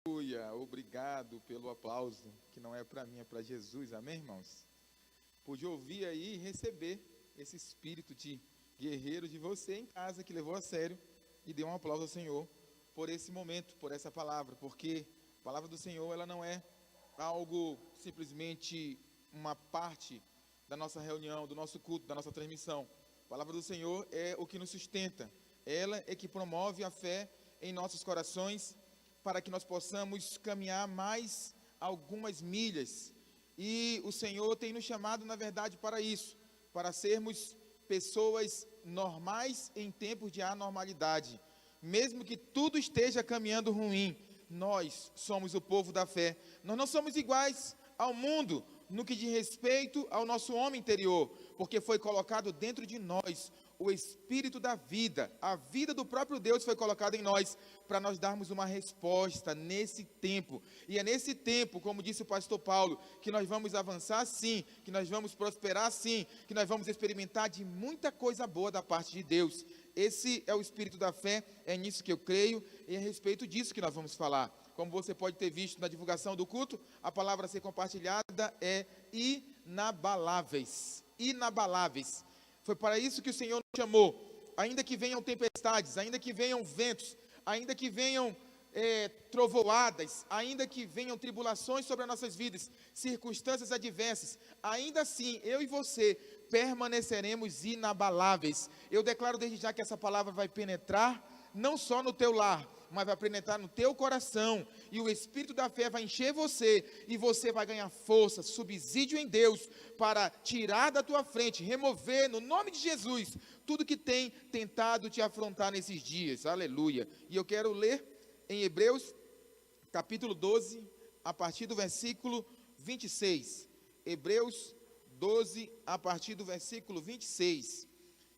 Aleluia, obrigado pelo aplauso, que não é para mim, é para Jesus, amém, irmãos? Pude ouvir aí e receber esse espírito de guerreiro de você em casa, que levou a sério e deu um aplauso ao Senhor por esse momento, por essa palavra, porque a palavra do Senhor, ela não é algo simplesmente uma parte da nossa reunião, do nosso culto, da nossa transmissão. A palavra do Senhor é o que nos sustenta, ela é que promove a fé em nossos corações, para que nós possamos caminhar mais algumas milhas. E o Senhor tem nos chamado, na verdade, para isso, para sermos pessoas normais em tempos de anormalidade. Mesmo que tudo esteja caminhando ruim, nós somos o povo da fé. Nós não somos iguais ao mundo no que diz respeito ao nosso homem interior, porque foi colocado dentro de nós o Espírito da vida, a vida do próprio Deus foi colocada em nós, para nós darmos uma resposta nesse tempo. E é nesse tempo, como disse o pastor Paulo, que nós vamos avançar sim, que nós vamos prosperar sim, que nós vamos experimentar de muita coisa boa da parte de Deus. Esse é o Espírito da fé, é nisso que eu creio, e é a respeito disso que nós vamos falar. Como você pode ter visto na divulgação do culto, a palavra a ser compartilhada é inabaláveis, inabaláveis. Foi para isso que o Senhor nos chamou. Ainda que venham tempestades, ainda que venham ventos, ainda que venham trovoadas, ainda que venham tribulações sobre as nossas vidas, circunstâncias adversas, ainda assim, eu e você permaneceremos inabaláveis. Eu declaro desde já que essa palavra vai penetrar não só no teu lar, mas vai penetrar no teu coração, e o Espírito da fé vai encher você, e você vai ganhar força, subsídio em Deus, para tirar da tua frente, remover, no nome de Jesus, tudo que tem tentado te afrontar nesses dias, aleluia. E eu quero ler em Hebreus, capítulo 12, a partir do versículo 26, Hebreus 12, a partir do versículo 26,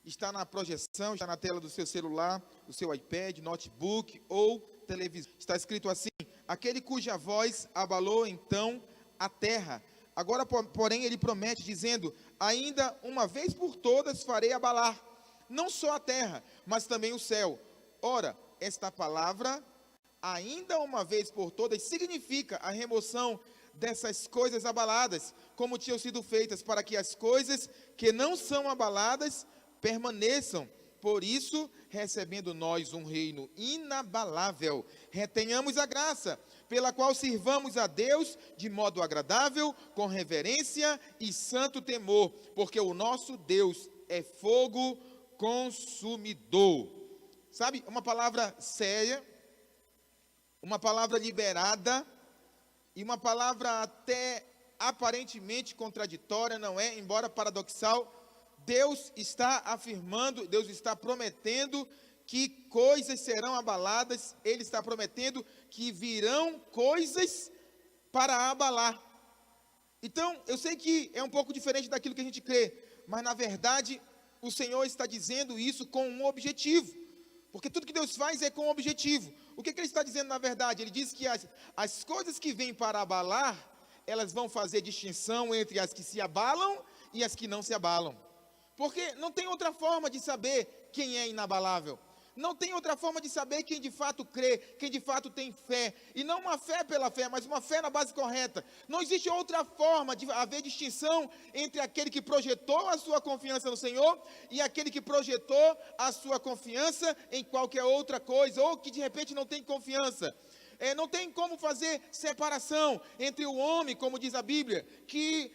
está na projeção, está na tela do seu celular, do seu iPad, notebook ou televisão. Está escrito assim: aquele cuja voz abalou então a terra. Agora, porém, ele promete, dizendo: ainda uma vez por todas farei abalar, não só a terra, mas também o céu. Ora, esta palavra, ainda uma vez por todas, significa a remoção dessas coisas abaladas, como tinham sido feitas, para que as coisas que não são abaladas permaneçam. Por isso, recebendo nós um reino inabalável, retenhamos a graça, pela qual sirvamos a Deus de modo agradável, com reverência e santo temor, porque o nosso Deus é fogo consumidor. Sabe, uma palavra séria, uma palavra liberada, e uma palavra até aparentemente contraditória, não é? Embora paradoxal, Deus está afirmando, Deus está prometendo que coisas serão abaladas, Ele está prometendo que virão coisas para abalar. Então, eu sei que é um pouco diferente daquilo que a gente crê, mas na verdade, o Senhor está dizendo isso com um objetivo, porque tudo que Deus faz é com um objetivo. O que Ele está dizendo na verdade? Ele diz que as coisas que vêm para abalar, elas vão fazer distinção entre as que se abalam e as que não se abalam. Porque não tem outra forma de saber quem é inabalável. Não tem outra forma de saber quem de fato crê, quem de fato tem fé. E não uma fé pela fé, mas uma fé na base correta. Não existe outra forma de haver distinção entre aquele que projetou a sua confiança no Senhor e aquele que projetou a sua confiança em qualquer outra coisa, ou que de repente não tem confiança. Não tem como fazer separação entre o homem, como diz a Bíblia, que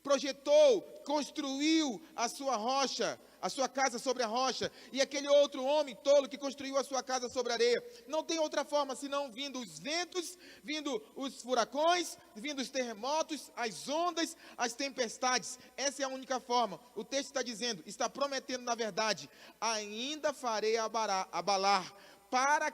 projetou, construiu a sua rocha, a sua casa sobre a rocha, e aquele outro homem tolo que construiu a sua casa sobre a areia. Não tem outra forma senão vindo os ventos, vindo os furacões, vindo os terremotos, as ondas, as tempestades. Essa é a única forma. O texto está dizendo, está prometendo na verdade: ainda farei abalar, para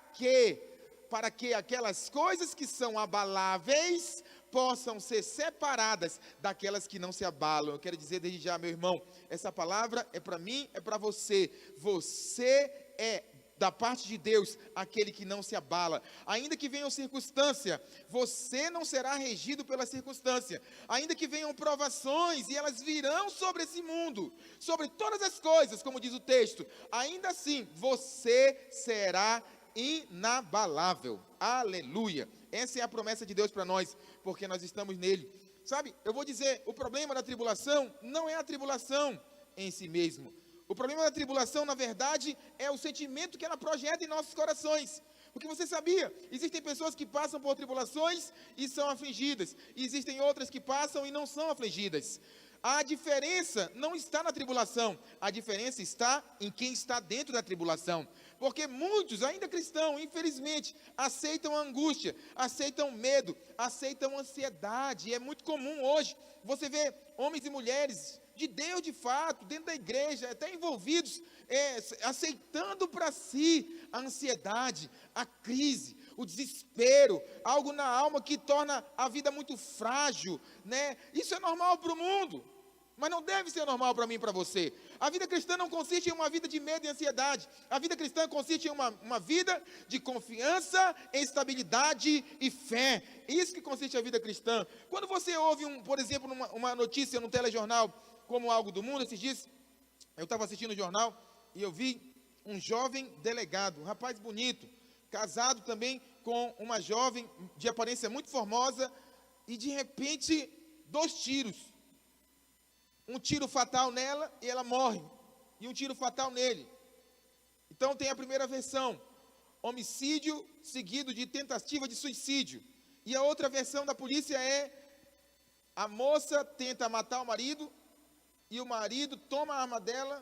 que aquelas coisas que são abaláveis possam ser separadas daquelas que não se abalam. Eu quero dizer desde já, meu irmão, essa palavra é para mim, é para você. Você é, da parte de Deus, aquele que não se abala. Ainda que venham circunstância, você não será regido pela circunstância. Ainda que venham provações, e elas virão sobre esse mundo, sobre todas as coisas, como diz o texto, ainda assim, você será inabalável. Aleluia. Essa é a promessa de Deus para nós, porque nós estamos nele. Sabe, eu vou dizer, o problema da tribulação não é a tribulação em si mesmo. O problema da tribulação, na verdade, é o sentimento que ela projeta em nossos corações. Porque você sabia, existem pessoas que passam por tribulações e são afligidas. E existem outras que passam e não são afligidas. A diferença não está na tribulação, a diferença está em quem está dentro da tribulação. Porque muitos, ainda cristãos, infelizmente, aceitam a angústia, aceitam medo, aceitam ansiedade. E é muito comum hoje você ver homens e mulheres de Deus de fato, dentro da igreja, até envolvidos, aceitando para si a ansiedade, a crise, o desespero, algo na alma que torna a vida muito frágil, né? Isso é normal para o mundo, mas não deve ser normal para mim e para você. A vida cristã não consiste em uma vida de medo e ansiedade. A vida cristã consiste em uma vida de confiança, estabilidade e fé. Isso que consiste a vida cristã. Quando você ouve, por exemplo, uma notícia no telejornal, como Algo do Mundo, esses dias, eu estava assistindo o jornal e eu vi um jovem delegado, um rapaz bonito, casado também com uma jovem de aparência muito formosa, e de repente, 2 tiros. Um tiro fatal nela e ela morre, e um tiro fatal nele. Então tem a primeira versão, homicídio seguido de tentativa de suicídio. E a outra versão da polícia é: a moça tenta matar o marido, e o marido toma a arma dela,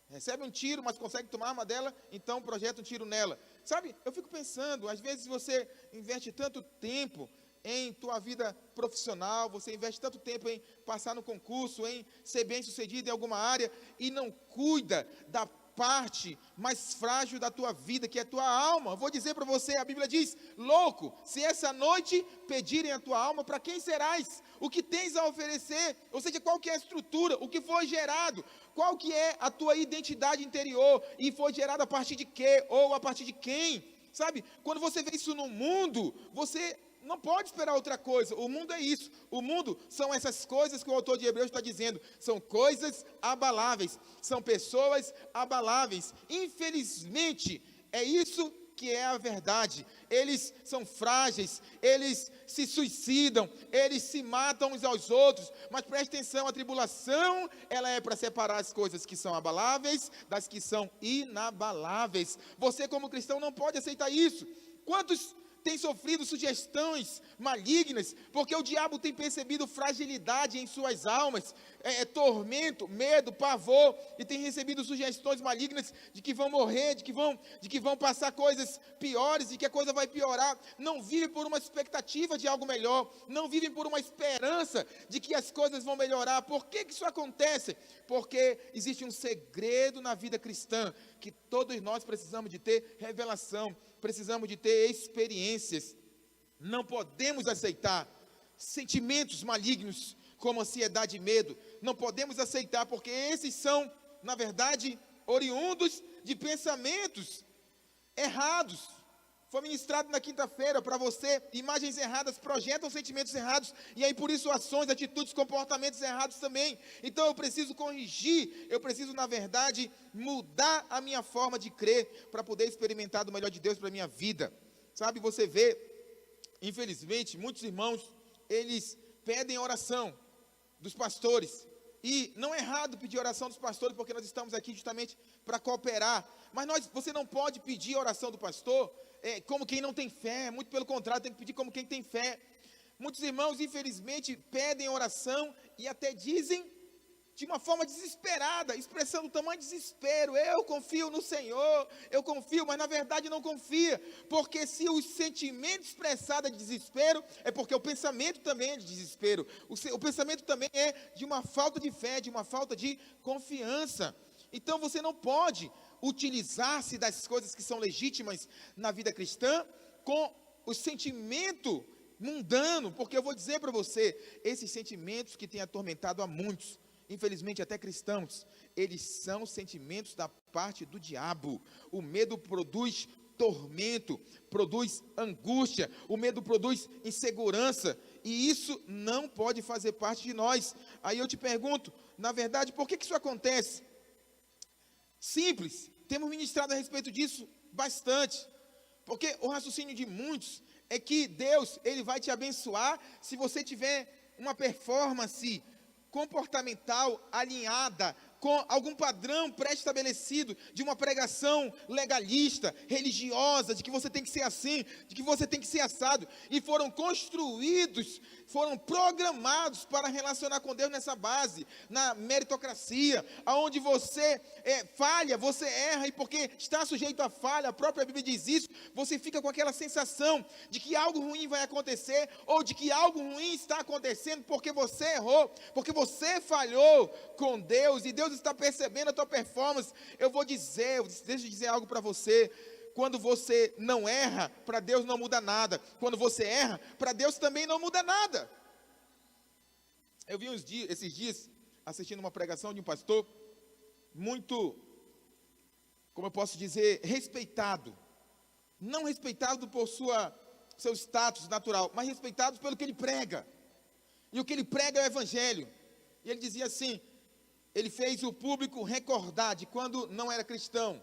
recebe um tiro, mas consegue tomar a arma dela, então projeta um tiro nela. Sabe, eu fico pensando, às vezes você investe tanto tempo em tua vida profissional, você investe tanto tempo em passar no concurso, em ser bem-sucedido em alguma área, e não cuida da parte mais frágil da tua vida, que é a tua alma. Eu vou dizer para você, a Bíblia diz: louco, se essa noite pedirem a tua alma, para quem serás? O que tens a oferecer? Ou seja, qual que é a estrutura, o que foi gerado, qual que é a tua identidade interior, e foi gerado a partir de quê, ou a partir de quem? Sabe, quando você vê isso no mundo, você não pode esperar outra coisa. O mundo é isso. O mundo são essas coisas que o autor de Hebreus está dizendo. São coisas abaláveis. São pessoas abaláveis. Infelizmente, é isso que é a verdade. Eles são frágeis, eles se suicidam, eles se matam uns aos outros. Mas preste atenção, a tribulação, ela é para separar as coisas que são abaláveis das que são inabaláveis. Você, como cristão, não pode aceitar isso. Quantos tem sofrido sugestões malignas, porque o diabo tem percebido fragilidade em suas almas, tormento, medo, pavor, e tem recebido sugestões malignas de que vão morrer, de que vão passar coisas piores, de que a coisa vai piorar. Não vive por uma expectativa de algo melhor, não vive por uma esperança de que as coisas vão melhorar. Por que isso acontece? Porque existe um segredo na vida cristã, que todos nós precisamos de ter revelação, precisamos de ter experiências. Não podemos aceitar sentimentos malignos como ansiedade e medo. Não podemos aceitar, porque esses são, na verdade, oriundos de pensamentos errados. Foi ministrado na quinta-feira para você: imagens erradas projetam sentimentos errados, e aí por isso ações, atitudes, comportamentos errados também. Então eu preciso corrigir, eu preciso, na verdade, mudar a minha forma de crer, para poder experimentar do melhor de Deus para a minha vida. Sabe, você vê, infelizmente, muitos irmãos, eles pedem oração dos pastores, e não é errado pedir oração dos pastores, porque nós estamos aqui justamente para cooperar, mas você não pode pedir a oração do pastor como quem não tem fé. Muito pelo contrário, tem que pedir como quem tem fé. Muitos irmãos, infelizmente, pedem oração e até dizem de uma forma desesperada, expressando o tamanho de desespero: eu confio no Senhor, eu confio, mas na verdade não confia, porque se o sentimento expressado é de desespero, é porque o pensamento também é de desespero, o pensamento também é de uma falta de fé, de uma falta de confiança. Então você não pode utilizar-se das coisas que são legítimas na vida cristã com o sentimento mundano, porque eu vou dizer para você, esses sentimentos que têm atormentado a muitos, infelizmente até cristãos, eles são sentimentos da parte do diabo. O medo produz tormento, produz angústia, o medo produz insegurança, e isso não pode fazer parte de nós. Aí eu te pergunto, na verdade, por que isso acontece? Simples, temos ministrado a respeito disso bastante, porque o raciocínio de muitos é que Deus, Ele vai te abençoar se você tiver uma performance comportamental alinhada com algum padrão pré-estabelecido de uma pregação legalista, religiosa, de que você tem que ser assim, de que você tem que ser assado, e foram construídos, foram programados para relacionar com Deus nessa base, na meritocracia, aonde você falha, você erra, e porque está sujeito à falha, a própria Bíblia diz isso, você fica com aquela sensação de que algo ruim vai acontecer, ou de que algo ruim está acontecendo porque você errou, porque você falhou com Deus, e Deus está percebendo a tua performance. Deixa eu dizer algo para você. Quando você não erra, para Deus não muda nada. Quando você erra, para Deus também não muda nada. Eu vi esses dias, assistindo uma pregação de um pastor, muito, como eu posso dizer, respeitado. Não respeitado por seu status natural, mas respeitado pelo que ele prega. E o que ele prega é o Evangelho. E ele dizia assim, ele fez o público recordar de quando não era cristão.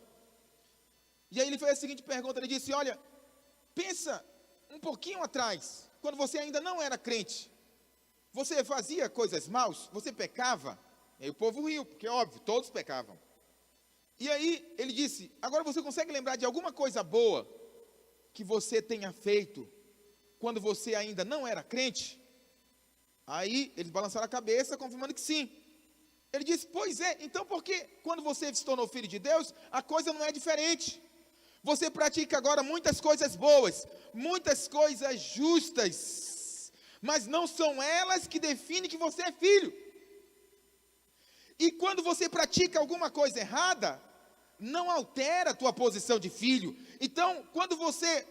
E aí ele fez a seguinte pergunta, ele disse, olha, pensa um pouquinho atrás, quando você ainda não era crente, você fazia coisas maus, você pecava? E aí o povo riu, porque é óbvio, todos pecavam. E aí ele disse, agora você consegue lembrar de alguma coisa boa que você tenha feito quando você ainda não era crente? Aí eles balançaram a cabeça, confirmando que sim. Ele disse, pois é, então por que quando você se tornou filho de Deus, a coisa não é diferente? Você pratica agora muitas coisas boas, muitas coisas justas, mas não são elas que definem que você é filho. E quando você pratica alguma coisa errada, não altera a tua posição de filho. Então, quando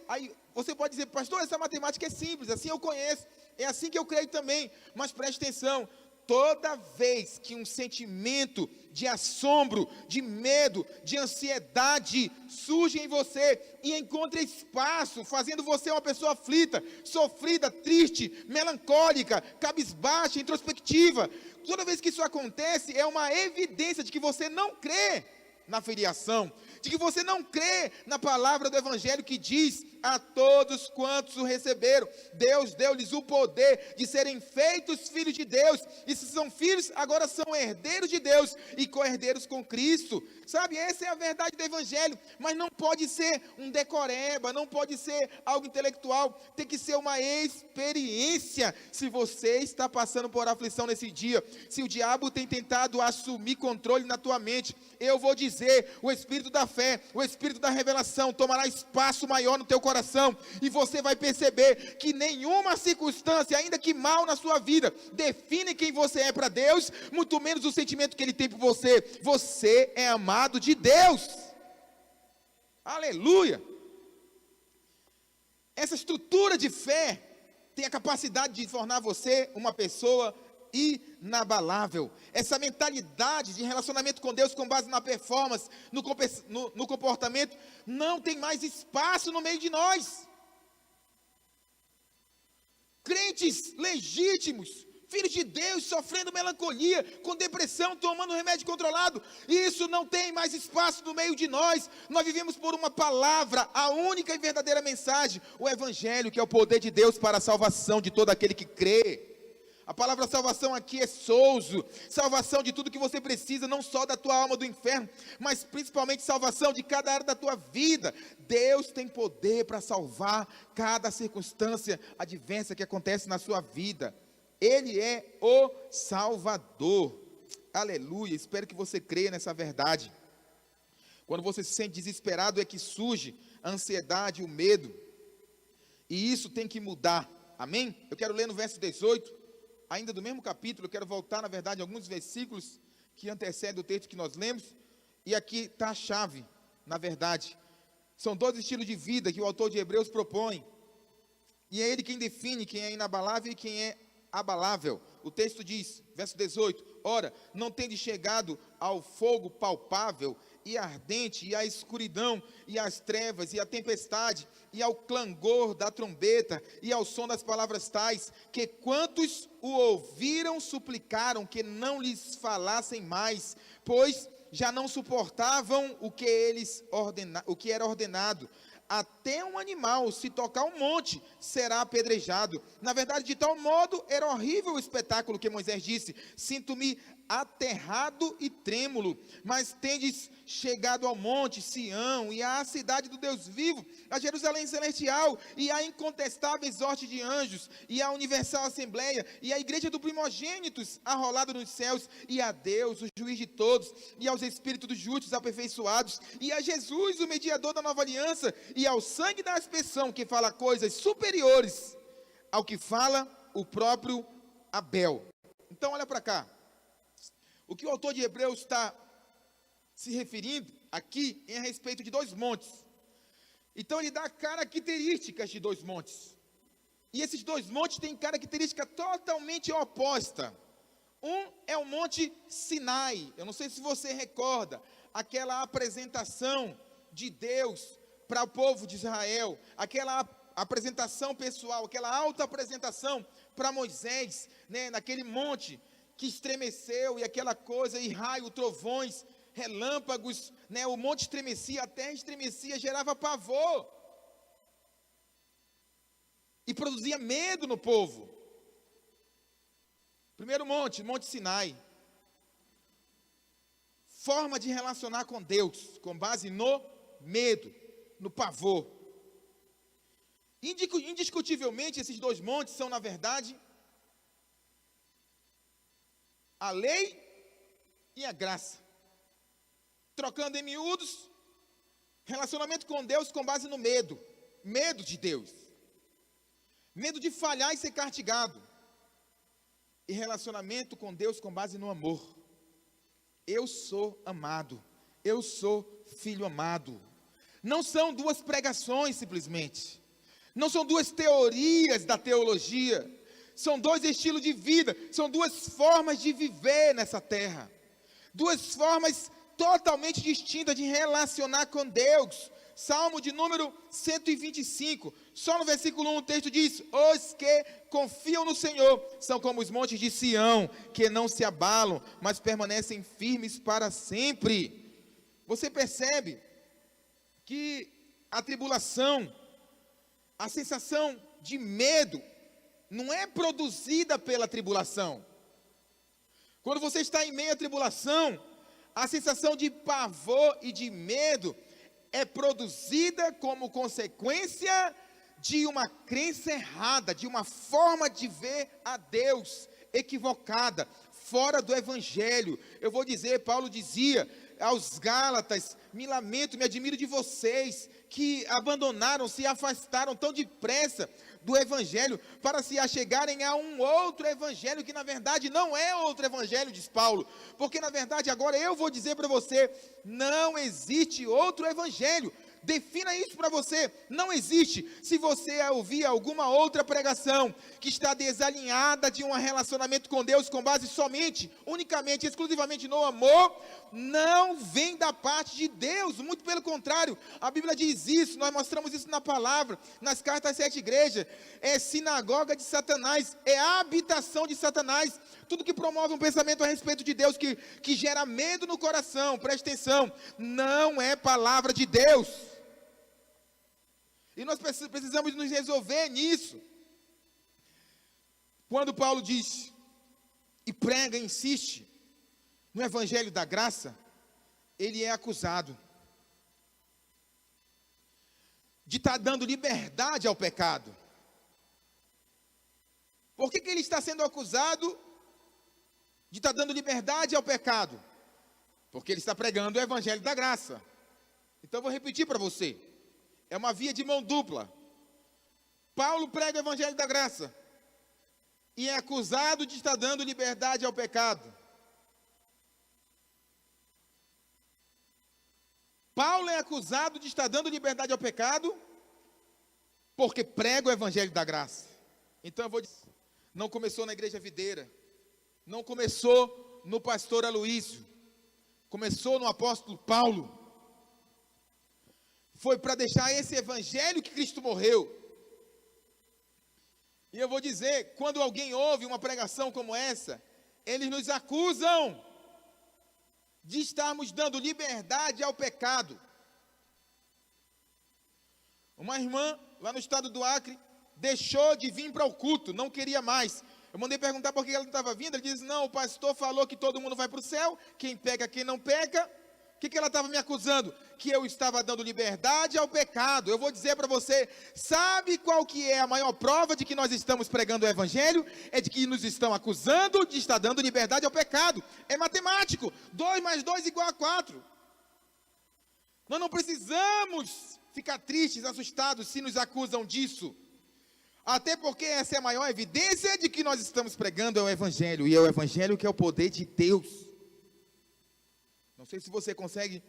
aí você pode dizer, pastor, essa matemática é simples, assim eu conheço, é assim que eu creio também, mas preste atenção, toda vez que um sentimento de assombro, de medo, de ansiedade surge em você e encontra espaço, fazendo você uma pessoa aflita, sofrida, triste, melancólica, cabisbaixa, introspectiva, toda vez que isso acontece, é uma evidência de que você não crê na filiação, de que você não crê na palavra do Evangelho que diz, a todos quantos o receberam, Deus deu-lhes o poder de serem feitos filhos de Deus, e se são filhos, agora são herdeiros de Deus, e co-herdeiros com Cristo, sabe, essa é a verdade do Evangelho, mas não pode ser um decoreba, não pode ser algo intelectual, tem que ser uma experiência. Se você está passando por aflição nesse dia, se o diabo tem tentado assumir controle na tua mente, eu vou dizer, o Espírito da fé, o Espírito da revelação, tomará espaço maior no teu coração, e você vai perceber que nenhuma circunstância, ainda que mal na sua vida, define quem você é para Deus, muito menos o sentimento que Ele tem por você. Você é amado de Deus, aleluia. Essa estrutura de fé tem a capacidade de tornar você uma pessoa inabalável. Essa mentalidade de relacionamento com Deus com base na performance, no comportamento, não tem mais espaço no meio de nós. Crentes legítimos, filhos de Deus, sofrendo melancolia, com depressão, tomando remédio controlado, isso não tem mais espaço no meio de nós. Nós vivemos por uma palavra, a única e verdadeira mensagem, o Evangelho, que é o poder de Deus para a salvação de todo aquele que crê. A palavra salvação aqui é souzo, salvação de tudo que você precisa, não só da tua alma do inferno, mas principalmente salvação de cada área da tua vida. Deus tem poder para salvar cada circunstância adversa que acontece na sua vida. Ele é o Salvador, aleluia. Espero que você creia nessa verdade. Quando você se sente desesperado é que surge a ansiedade, o medo, e isso tem que mudar, amém? Eu quero ler no verso 18, ainda do mesmo capítulo, eu quero voltar, na verdade, alguns versículos que antecedem o texto que nós lemos, e aqui está a chave, na verdade. São dois estilos de vida que o autor de Hebreus propõe, e é ele quem define quem é inabalável e quem é abalável. O texto diz, verso 18, ora, não tendes chegado ao fogo palpável e ardente, e à escuridão, e às trevas, e à tempestade, e ao clangor da trombeta, e ao som das palavras tais, que quantos o ouviram suplicaram que não lhes falassem mais, pois já não suportavam o que era ordenado. até um animal, se tocar um monte, será apedrejado. Na verdade, de tal modo, era horrível o espetáculo que Moisés disse: sinto-me aterrado e trêmulo. Mas tendes chegado ao monte Sião, e à cidade do Deus vivo, a Jerusalém celestial, e à incontestável sorte de anjos, e à universal assembleia, e à igreja dos primogênitos arrolada nos céus, e a Deus, o juiz de todos, e aos espíritos dos justos aperfeiçoados, e a Jesus, o mediador da nova aliança, e ao sangue da aspersão, que fala coisas superiores ao que fala o próprio Abel. Então olha para cá, o que o autor de Hebreus está se referindo aqui é a respeito de dois montes. Então ele dá características de dois montes, e esses dois montes têm característica totalmente oposta. Um é o Monte Sinai. Eu não sei se você recorda aquela apresentação de Deus para o povo de Israel, aquela apresentação pessoal, aquela alta apresentação para Moisés, né, naquele monte que estremeceu, e aquela coisa, e raio, trovões, relâmpagos, né, o monte estremecia, a terra estremecia, gerava pavor, e produzia medo no povo. Primeiro monte, Monte Sinai. Forma de relacionar com Deus, com base no medo, no pavor. Indiscutivelmente, esses dois montes são, na verdade, a lei e a graça. Trocando em miúdos, relacionamento com Deus com base no medo. Medo de Deus. Medo de falhar e ser castigado. E relacionamento com Deus com base no amor. Eu sou amado. Eu sou filho amado. Não são duas pregações simplesmente. Não são duas teorias da teologia. São dois estilos de vida. São duas formas de viver nessa terra. Duas formas totalmente distintas de relacionar com Deus. Salmo de número 125, só no versículo 1 o texto diz: os que confiam no Senhor são como os montes de Sião, que não se abalam, mas permanecem firmes para sempre. Você percebe que a tribulação, a sensação de medo, não é produzida pela tribulação. Quando você está em meio à tribulação, a sensação de pavor e de medo é produzida como consequência de uma crença errada, de uma forma de ver a Deus equivocada, fora do Evangelho. Eu vou dizer, Paulo dizia aos Gálatas: me lamento, me admiro de vocês, que abandonaram, se afastaram tão depressa do Evangelho, para se achegarem a um outro Evangelho, que na verdade não é outro Evangelho, diz Paulo, porque na verdade agora eu vou dizer para você, não existe outro Evangelho. Defina isso para você, não existe. Se você ouvir alguma outra pregação que está desalinhada de um relacionamento com Deus com base somente, unicamente, exclusivamente no amor, não vem da parte de Deus, muito pelo contrário. A Bíblia diz isso, nós mostramos isso na palavra, nas cartas às 7 igrejas. É sinagoga de Satanás, é a habitação de Satanás. Tudo que promove um pensamento a respeito de Deus, que gera medo no coração, preste atenção, não é palavra de Deus. E nós precisamos nos resolver nisso. Quando Paulo diz e prega, insiste no Evangelho da graça, ele é acusado de estar dando liberdade ao pecado. Por que ele está sendo acusado de estar dando liberdade ao pecado? Porque ele está pregando o Evangelho da graça. Então eu vou repetir para você. É uma via de mão dupla. Paulo prega o Evangelho da graça e é acusado de estar dando liberdade ao pecado. Paulo é acusado de estar dando liberdade ao pecado porque prega o Evangelho da graça. Então eu vou dizer, não começou na Igreja Videira, não começou no pastor Aloísio, começou no apóstolo Paulo. Foi para deixar esse Evangelho que Cristo morreu. E eu vou dizer, quando alguém ouve uma pregação como essa, eles nos acusam de estarmos dando liberdade ao pecado. Uma irmã lá no estado do Acre deixou de vir para o culto, não queria mais. Eu mandei perguntar por que ela não estava vindo. Ele disse: não, o pastor falou que todo mundo vai para o céu, quem pega, quem não peca. O que ela estava me acusando? Que eu estava dando liberdade ao pecado. Eu vou dizer para você, sabe qual que é a maior prova de que nós estamos pregando o evangelho? É de que nos estão acusando de estar dando liberdade ao pecado. É matemático, 2 mais 2 igual a 4. Nós não precisamos ficar tristes, assustados se nos acusam disso. Até porque essa é a maior evidência de que nós estamos pregando é o evangelho. E é o evangelho que é o poder de Deus. Não sei se você consegue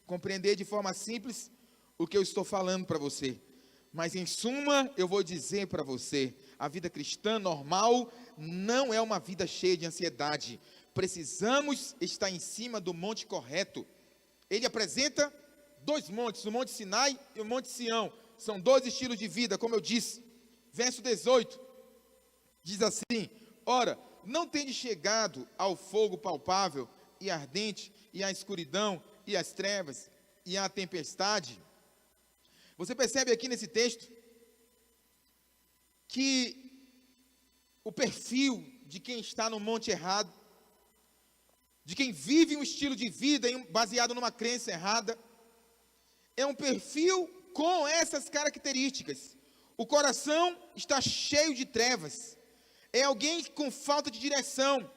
compreender de forma simples o que eu estou falando para você. Mas em suma, eu vou dizer para você, a vida cristã normal não é uma vida cheia de ansiedade. Precisamos estar em cima do monte correto. Ele apresenta 2 montes, o Monte Sinai e o Monte Sião. São 2 estilos de vida, como eu disse. Verso 18, diz assim: ora, não tendes chegado ao fogo palpável e ardente, e à escuridão, e às trevas, e à tempestade. Você percebe aqui nesse texto que o perfil de quem está no monte errado, de quem vive um estilo de vida baseado numa crença errada, é um perfil com essas características. O coração está cheio de trevas. É alguém com falta de direção,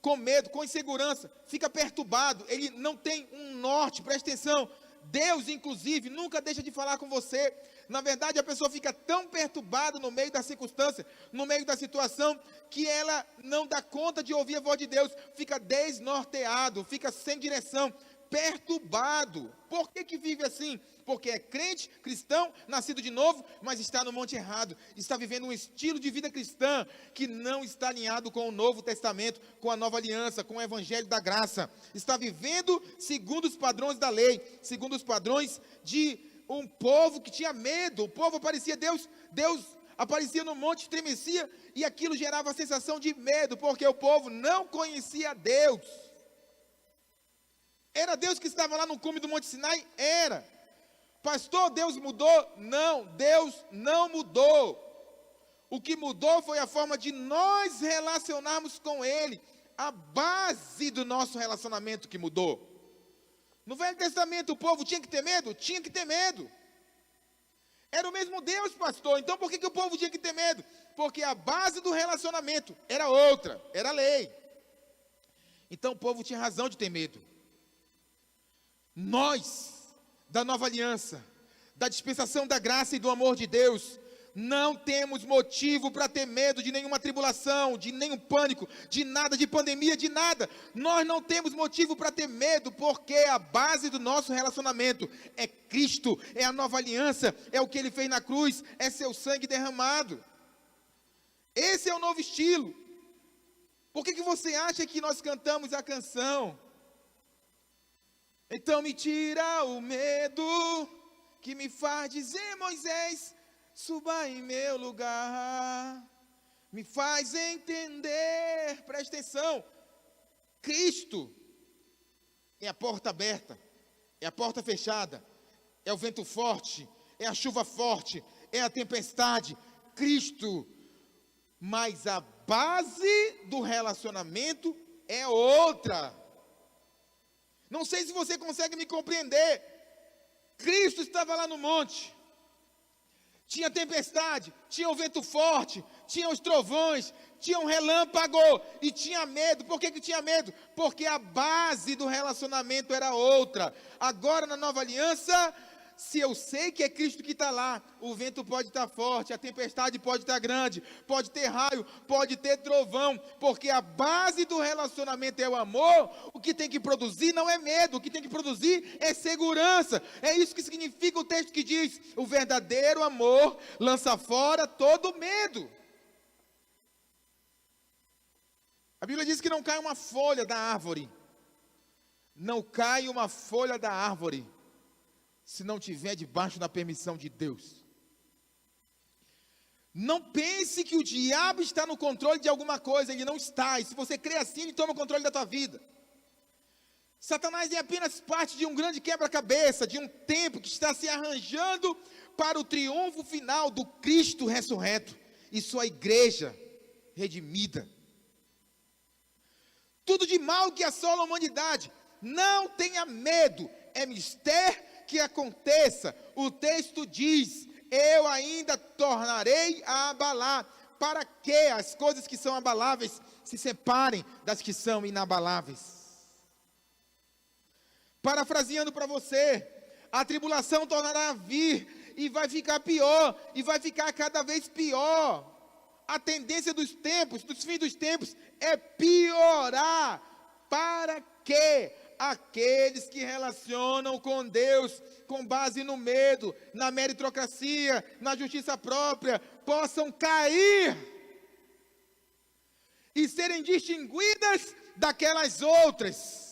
com medo, com insegurança, fica perturbado, ele não tem um norte. Presta atenção, Deus inclusive nunca deixa de falar com você. Na verdade, a pessoa fica tão perturbada no meio da circunstância, no meio da situação, que ela não dá conta de ouvir a voz de Deus, fica desnorteado, fica sem direção, perturbado. Por que vive assim? Porque é crente, cristão, nascido de novo, mas está no monte errado, está vivendo um estilo de vida cristã que não está alinhado com o Novo Testamento, com a nova aliança, com o Evangelho da graça. Está vivendo segundo os padrões da lei, segundo os padrões de um povo que tinha medo. O povo aparecia, Deus aparecia no monte, estremecia, e aquilo gerava a sensação de medo, porque o povo não conhecia Deus. Era Deus que estava lá no cume do Monte Sinai? Era. Pastor, Deus mudou? Não, Deus não mudou. O que mudou foi a forma de nós relacionarmos com Ele. A base do nosso relacionamento que mudou. No Velho Testamento o povo tinha que ter medo? Tinha que ter medo. Era o mesmo Deus, pastor. Então por que o povo tinha que ter medo? Porque a base do relacionamento era outra, era a lei. Então o povo tinha razão de ter medo. Nós, da nova aliança, da dispensação da graça e do amor de Deus, não temos motivo para ter medo de nenhuma tribulação, de nenhum pânico, de nada, de pandemia, de nada. Nós não temos motivo para ter medo, porque a base do nosso relacionamento é Cristo, é a nova aliança, é o que Ele fez na cruz, é seu sangue derramado. Esse é o novo estilo. Por que você acha que nós cantamos a canção? Então me tira o medo que me faz dizer, Moisés, suba em meu lugar. Me faz entender, presta atenção, Cristo é a porta aberta, é a porta fechada, é o vento forte, é a chuva forte, é a tempestade. Cristo, mas a base do relacionamento é outra. Não sei se você consegue me compreender. Cristo estava lá no monte, tinha tempestade, tinha o vento forte, tinha os trovões, tinha um relâmpago e tinha medo. Por que tinha medo? Porque a base do relacionamento era outra. Agora na nova aliança, se eu sei que é Cristo que está lá, o vento pode estar forte, a tempestade pode estar grande, pode ter raio, pode ter trovão, porque a base do relacionamento é o amor. O que tem que produzir não é medo, o que tem que produzir é segurança. É isso que significa o texto que diz: o verdadeiro amor lança fora todo medo. A Bíblia diz que não cai uma folha da árvore, não cai uma folha da árvore, se não tiver debaixo da permissão de Deus. Não pense que o diabo está no controle de alguma coisa, ele não está. E se você crê assim, ele toma o controle da tua vida. Satanás é apenas parte de um grande quebra-cabeça, de um tempo que está se arranjando para o triunfo final do Cristo ressurreto e sua igreja redimida. Tudo de mal que assola a humanidade, não tenha medo, é mister que aconteça. O texto diz: eu ainda tornarei a abalar, para que as coisas que são abaláveis se separem das que são inabaláveis. Parafraseando para você, a tribulação tornará a vir, e vai ficar pior, e vai ficar cada vez pior. A tendência dos tempos, dos fins dos tempos, é piorar, para que aqueles que relacionam com Deus, com base no medo, na meritocracia, na justiça própria, possam cair, e serem distinguidas daquelas outras,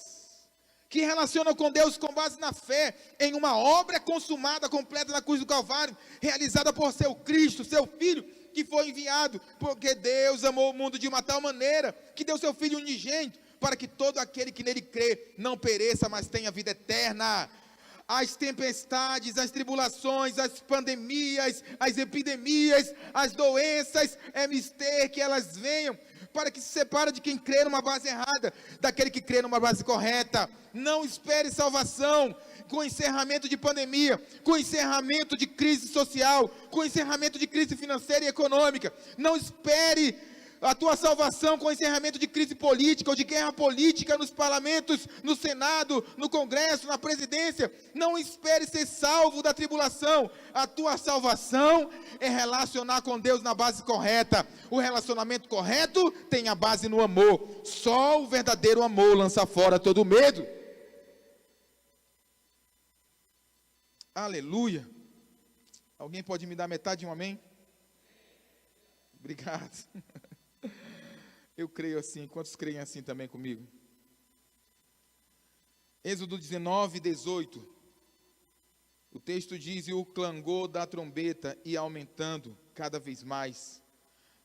que relacionam com Deus com base na fé, em uma obra consumada, completa na cruz do Calvário, realizada por seu Cristo, seu Filho, que foi enviado, porque Deus amou o mundo de uma tal maneira, que deu seu Filho unigênito, para que todo aquele que nele crê, não pereça, mas tenha vida eterna. As tempestades, as tribulações, as pandemias, as epidemias, as doenças, é mister que elas venham, para que se separe de quem crê numa base errada, daquele que crê numa base correta. Não espere salvação com encerramento de pandemia, com encerramento de crise social, com encerramento de crise financeira e econômica. Não espere a tua salvação com encerramento de crise política ou de guerra política nos parlamentos, no Senado, no Congresso, na presidência. Não espere ser salvo da tribulação. A tua salvação é relacionar com Deus na base correta. O relacionamento correto tem a base no amor. Só o verdadeiro amor lança fora todo medo. Aleluia. Alguém pode me dar metade de um amém? Obrigado. Eu creio assim. Quantos creem assim também comigo? Êxodo 19, 18. O texto diz: e o clangor da trombeta ia aumentando cada vez mais.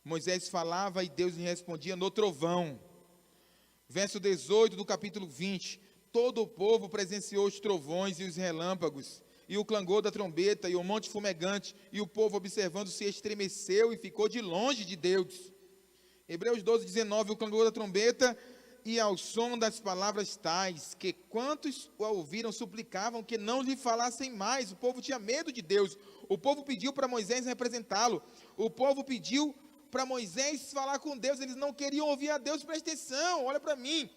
Moisés falava e Deus lhe respondia no trovão. Verso 18 do capítulo 20. Todo o povo presenciou os trovões e os relâmpagos, e o clangor da trombeta, e o monte fumegante, e o povo observando se estremeceu e ficou de longe de Deus. Hebreus 12, 19, o clangor da trombeta, e ao som das palavras tais, que quantos o ouviram suplicavam que não lhe falassem mais. O povo tinha medo de Deus. O povo pediu para Moisés representá-lo. O povo pediu para Moisés falar com Deus. Eles não queriam ouvir a Deus. Presta atenção, olha para mim.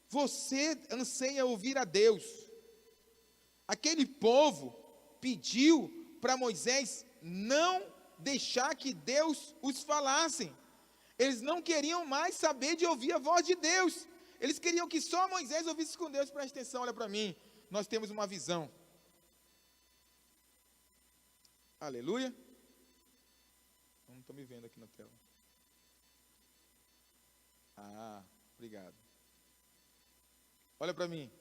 Você anseia ouvir a Deus. Aquele povo pediu para Moisés não deixar que Deus os falasse. Eles não queriam mais saber de ouvir a voz de Deus. Eles queriam que só Moisés ouvisse com Deus. Presta atenção, olha para mim. Nós temos uma visão. Aleluia. Não estou me vendo aqui na tela. Ah, obrigado. Olha para mim.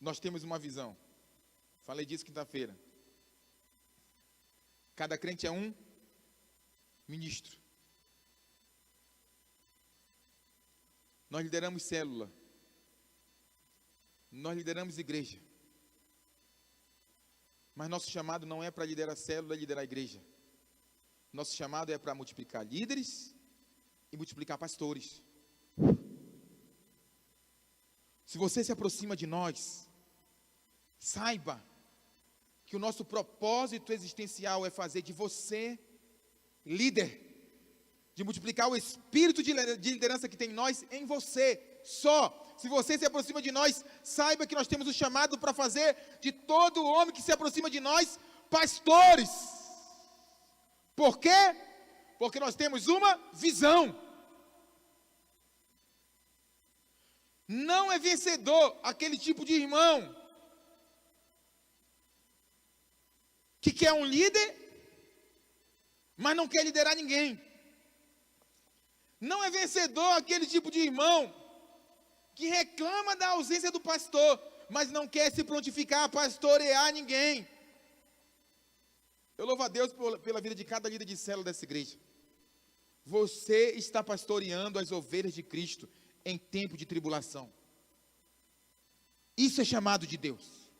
Nós temos uma visão. Falei disso quinta-feira. Cada crente é um ministro. Nós lideramos célula. Nós lideramos igreja. Mas nosso chamado não é para liderar célula e liderar a igreja. Nosso chamado é para multiplicar líderes e multiplicar pastores. Se você se aproxima de nós, saiba que o nosso propósito existencial é fazer de você líder, de multiplicar o espírito de liderança que tem em nós em você. Só se você se aproxima de nós, saiba que nós temos o chamado para fazer de todo homem que se aproxima de nós pastores. Por quê? Porque nós temos uma visão. Não é vencedor aquele tipo de irmão que quer um líder, mas não quer liderar ninguém. Não é vencedor aquele tipo de irmão que reclama da ausência do pastor, mas não quer se prontificar a pastorear ninguém. Eu louvo a Deus pela vida de cada líder de célula dessa igreja. Você está pastoreando as ovelhas de Cristo em tempo de tribulação. Isso é chamado de Deus.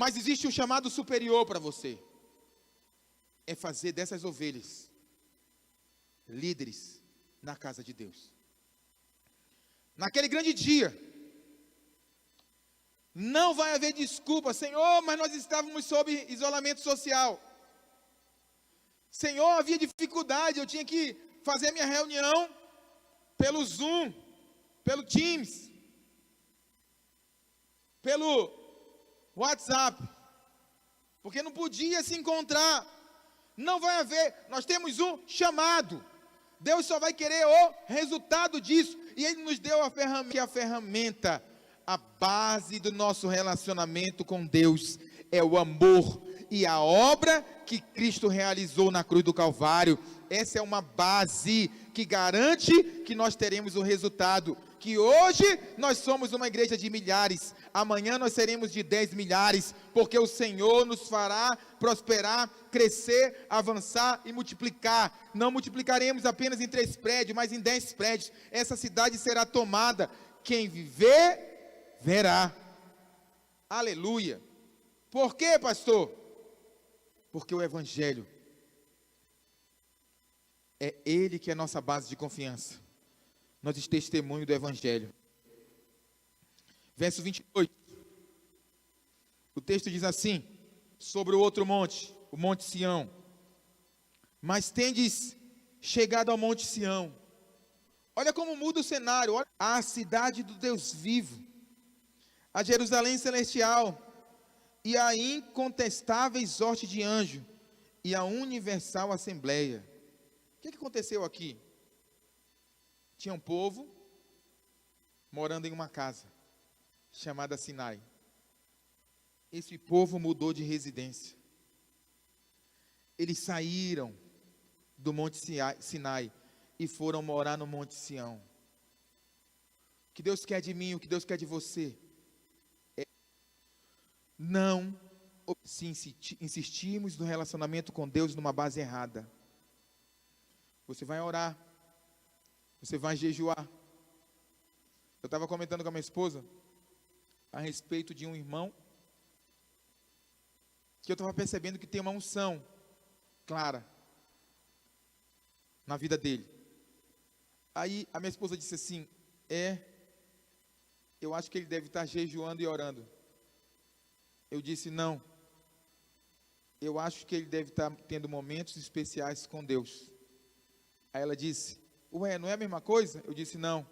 Mas existe um chamado superior para você. É fazer dessas ovelhas líderes na casa de Deus. Naquele grande dia, não vai haver desculpa. Senhor, mas nós estávamos sob isolamento social. Senhor, havia dificuldade, eu tinha que fazer minha reunião pelo Zoom, pelo Teams, pelo WhatsApp, porque não podia se encontrar. Não vai haver, nós temos um chamado. Deus só vai querer o resultado disso. E Ele nos deu a ferramenta, a base do nosso relacionamento com Deus é o amor e a obra que Cristo realizou na cruz do Calvário. Essa é uma base que garante que nós teremos o resultado. Que hoje nós somos uma igreja de milhares, amanhã nós seremos de 10 milhares, porque o Senhor nos fará prosperar, crescer, avançar e multiplicar. Não multiplicaremos apenas em 3 prédios, mas em 10 prédios. Essa cidade será tomada. Quem viver, verá. Aleluia. Por quê, pastor? Porque o Evangelho é Ele que é a nossa base de confiança. Nós temos testemunho do Evangelho. Verso 28. O texto diz assim, sobre o outro monte, o Monte Sião. Mas tendes chegado ao Monte Sião. Olha como muda o cenário. Olha a cidade do Deus vivo, a Jerusalém celestial, e a incontestável sorte de anjo, e a universal assembleia. O que aconteceu aqui? Tinha um povo morando em uma casa chamada Sinai. Esse povo mudou de residência. Eles saíram do Monte Sinai e foram morar no Monte Sião. O que Deus quer de mim, o que Deus quer de você é não se insistirmos no relacionamento com Deus numa base errada. Você vai orar, você vai jejuar. Eu estava comentando com a minha esposa a respeito de um irmão que eu estava percebendo que tem uma unção clara na vida dele. Aí a minha esposa disse assim, eu acho que ele deve estar jejuando e orando. Eu disse, não, eu acho que ele deve estar tendo momentos especiais com Deus. Aí ela disse, ué, não é a mesma coisa? Eu disse, não,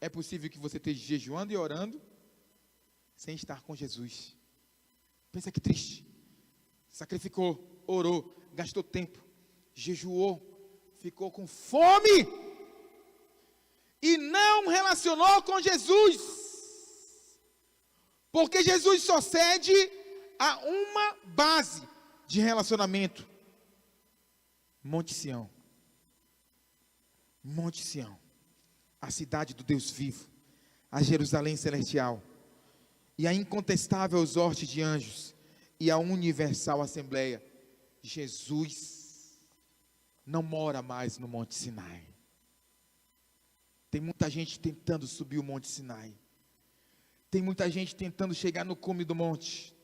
é possível que você esteja jejuando e orando sem estar com Jesus. Pensa que triste. Sacrificou, orou, gastou tempo, jejuou, ficou com fome e não relacionou com Jesus. Porque Jesus só cede a uma base de relacionamento. Monte Sião. Monte Sião, a cidade do Deus vivo, a Jerusalém celestial, e a incontestável sorte de anjos, e a universal assembleia. Jesus não mora mais no Monte Sinai. Tem muita gente tentando subir o Monte Sinai. Tem muita gente tentando chegar no cume do monte.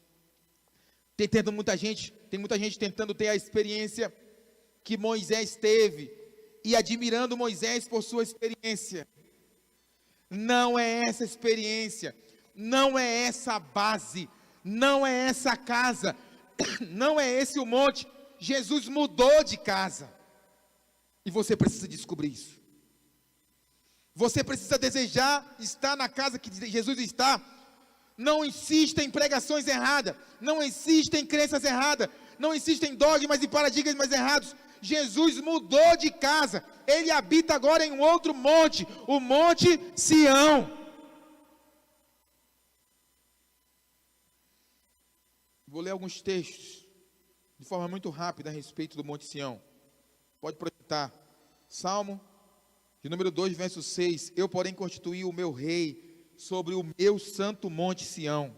Tem muita gente tentando ter a experiência que Moisés teve, e admirando Moisés por sua experiência. Não é essa experiência, não é essa a base, não é essa a casa, não é esse o monte. Jesus mudou de casa, e você precisa descobrir isso. Você precisa desejar estar na casa que Jesus está. Não insista em pregações erradas, não insista em crenças erradas, não insista em dogmas e paradigmas errados. Jesus mudou de casa, Ele habita agora em um outro monte, o Monte Sião. Vou ler alguns textos, de forma muito rápida, a respeito do Monte Sião. Pode projetar. Salmo, de número 2, verso 6. Eu, porém, constituí o meu rei sobre o meu santo Monte Sião.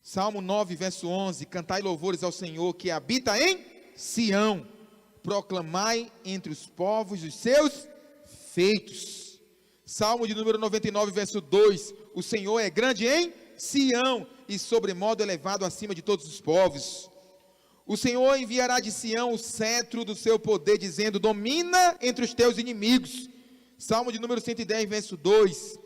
Salmo 9, verso 11. Cantai louvores ao Senhor, que habita em Sião, proclamai entre os povos os seus feitos. Salmo de número 99, verso 2, o Senhor é grande em Sião, e sobremodo elevado acima de todos os povos. O Senhor enviará de Sião o cetro do seu poder, dizendo: domina entre os teus inimigos. Salmo de número 110, verso 2.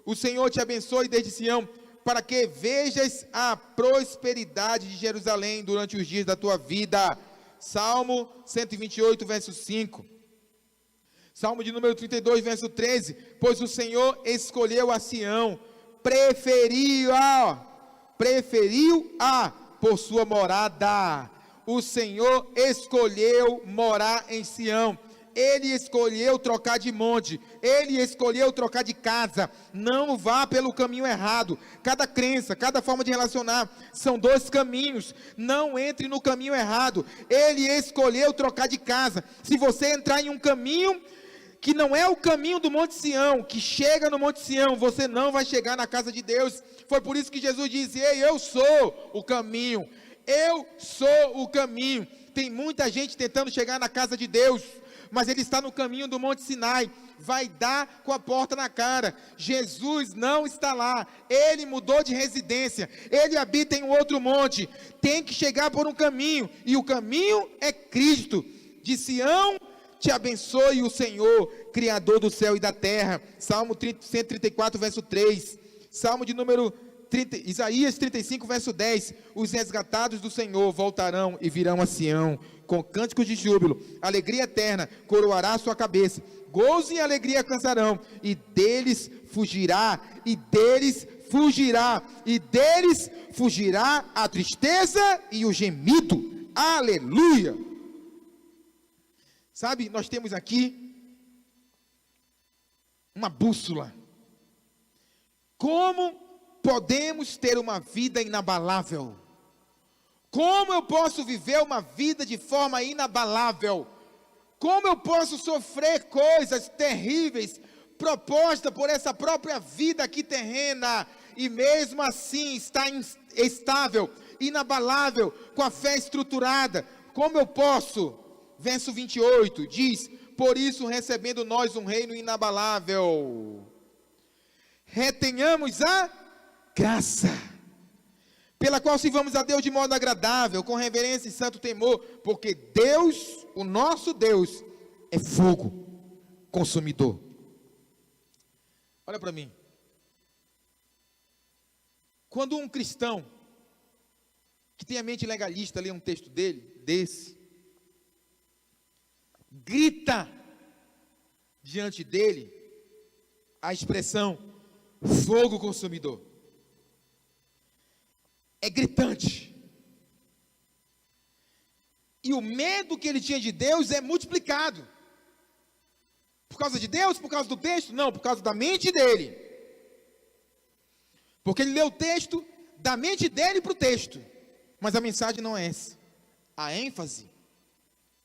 O Senhor te abençoe desde Sião, para que vejas a prosperidade de Jerusalém durante os dias da tua vida. Salmo 128, verso 5. Salmo de número 32, verso 13. Pois o Senhor escolheu a Sião, preferiu-a por sua morada. O Senhor escolheu morar em Sião. Ele escolheu trocar de monte. Ele escolheu trocar de casa. Não vá pelo caminho errado. Cada crença, cada forma de relacionar são dois caminhos. Não entre no caminho errado. Ele escolheu trocar de casa. Se você entrar em um caminho que não é o caminho do Monte Sião, que chega no Monte Sião, você não vai chegar na casa de Deus. Foi por isso que Jesus disse: ei, eu sou o caminho. Eu sou o caminho. Tem muita gente tentando chegar na casa de Deus, mas ele está no caminho do Monte Sinai. Vai dar com a porta na cara. Jesus não está lá. Ele mudou de residência. Ele habita em um outro monte. Tem que chegar por um caminho, e o caminho é Cristo. De Sião te abençoe o Senhor, Criador do céu e da terra. Salmo 134, verso 3. Salmo de número Isaías 35, verso 10. Os resgatados do Senhor voltarão e virão a Sião com cânticos de júbilo. Alegria eterna coroará a sua cabeça. Gozo e alegria alcançarão, e deles fugirá a tristeza e o gemido. Aleluia! Sabe, nós temos aqui uma bússola. Como podemos ter uma vida inabalável? Como eu posso viver uma vida de forma inabalável? Como eu posso sofrer coisas terríveis propostas por essa própria vida aqui terrena, e mesmo assim estar estável, inabalável, com a fé estruturada? Como eu posso? Verso 28 diz: por isso, recebendo nós um reino inabalável, retenhamos a graça, pela qual sirvamos a Deus de modo agradável, com reverência e santo temor, porque Deus, o nosso Deus, é fogo consumidor. Olha para mim. Quando um cristão que tem a mente legalista lê um texto desse, grita diante dele a expressão fogo consumidor. É gritante. E o medo que ele tinha de Deus é multiplicado. Por causa de Deus? Por causa do texto? Não, por causa da mente dele. Porque ele leu o texto da mente dele para o texto. Mas a mensagem não é essa. A ênfase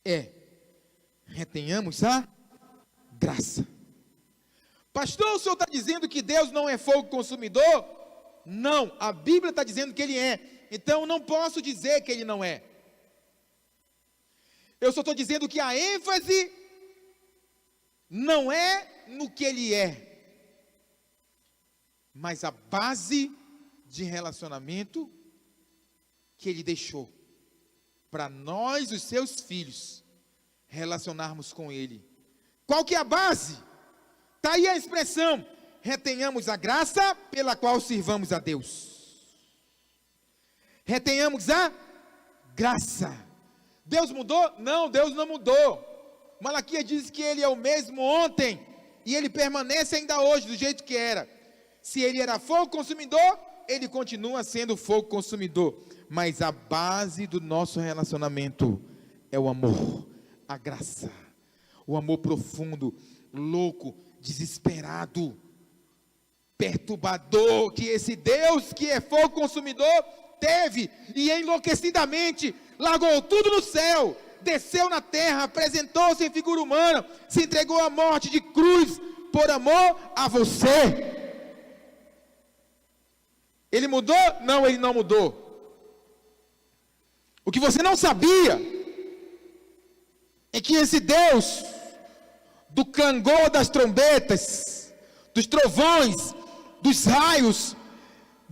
é: retenhamos a graça. Pastor, o senhor está dizendo que Deus não é fogo consumidor? Não, a Bíblia está dizendo que Ele é. Então eu não posso dizer que Ele não é. Eu só estou dizendo que a ênfase não é no que Ele é, mas a base de relacionamento que Ele deixou para nós, os seus filhos, relacionarmos com Ele. Qual que é a base? Está aí a expressão: retenhamos a graça pela qual sirvamos a Deus. Retenhamos a graça. Deus mudou? Não, Deus não mudou. Malaquias diz que Ele é o mesmo ontem, e Ele permanece ainda hoje do jeito que era. Se Ele era fogo consumidor, Ele continua sendo fogo consumidor. Mas a base do nosso relacionamento é o amor, a graça. O amor profundo, louco, desesperado, perturbador, que esse Deus que é fogo consumidor teve, e enlouquecidamente largou tudo no céu, desceu na terra, apresentou-se em figura humana, se entregou à morte de cruz por amor a você. Ele mudou? Não, Ele não mudou. O que você não sabia é que esse Deus do clangor das trombetas, dos trovões, dos raios,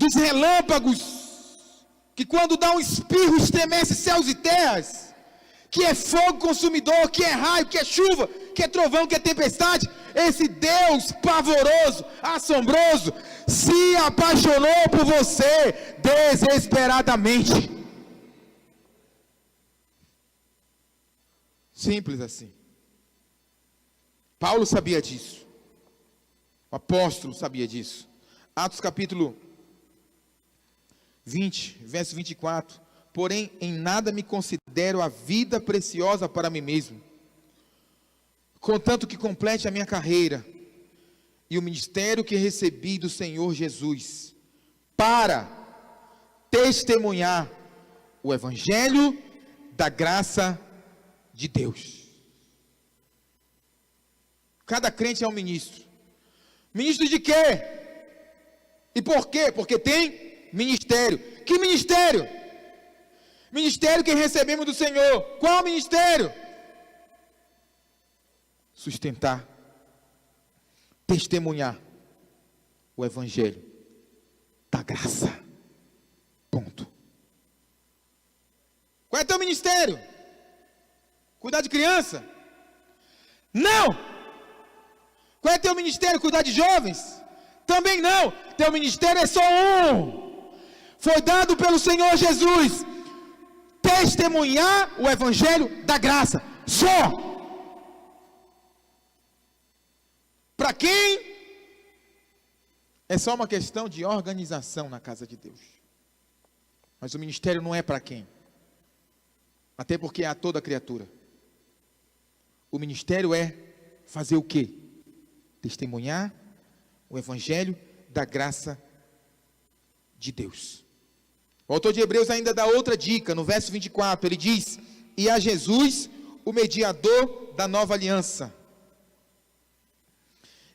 dos relâmpagos, que quando dá um espirro estremece céus e terras, que é fogo consumidor, que é raio, que é chuva, que é trovão, que é tempestade. Esse Deus pavoroso, assombroso, se apaixonou por você desesperadamente. Simples assim. Paulo sabia disso. O apóstolo sabia disso. Atos capítulo 20, verso 24. Porém, em nada me considero a vida preciosa para mim mesmo, contanto que complete a minha carreira e o ministério que recebi do Senhor Jesus, para testemunhar o evangelho da graça de Deus. Cada crente é um ministro. Ministro de quê? E por quê? Porque tem ministério. Que ministério? Ministério que recebemos do Senhor. Qual ministério? Sustentar, testemunhar o evangelho da graça. Ponto. Qual é teu ministério? Cuidar de criança? Não! Qual é teu ministério? Cuidar de jovens? Também não. Teu ministério é só um. Foi dado pelo Senhor Jesus. Testemunhar o evangelho da graça. Só. Para quem? É só uma questão de organização na casa de Deus. Mas o ministério não é para quem? Até porque é a toda criatura. O ministério é fazer o quê? Testemunhar o evangelho da graça de Deus. O autor de Hebreus ainda dá outra dica, no verso 24, ele diz: e a Jesus, o mediador da nova aliança,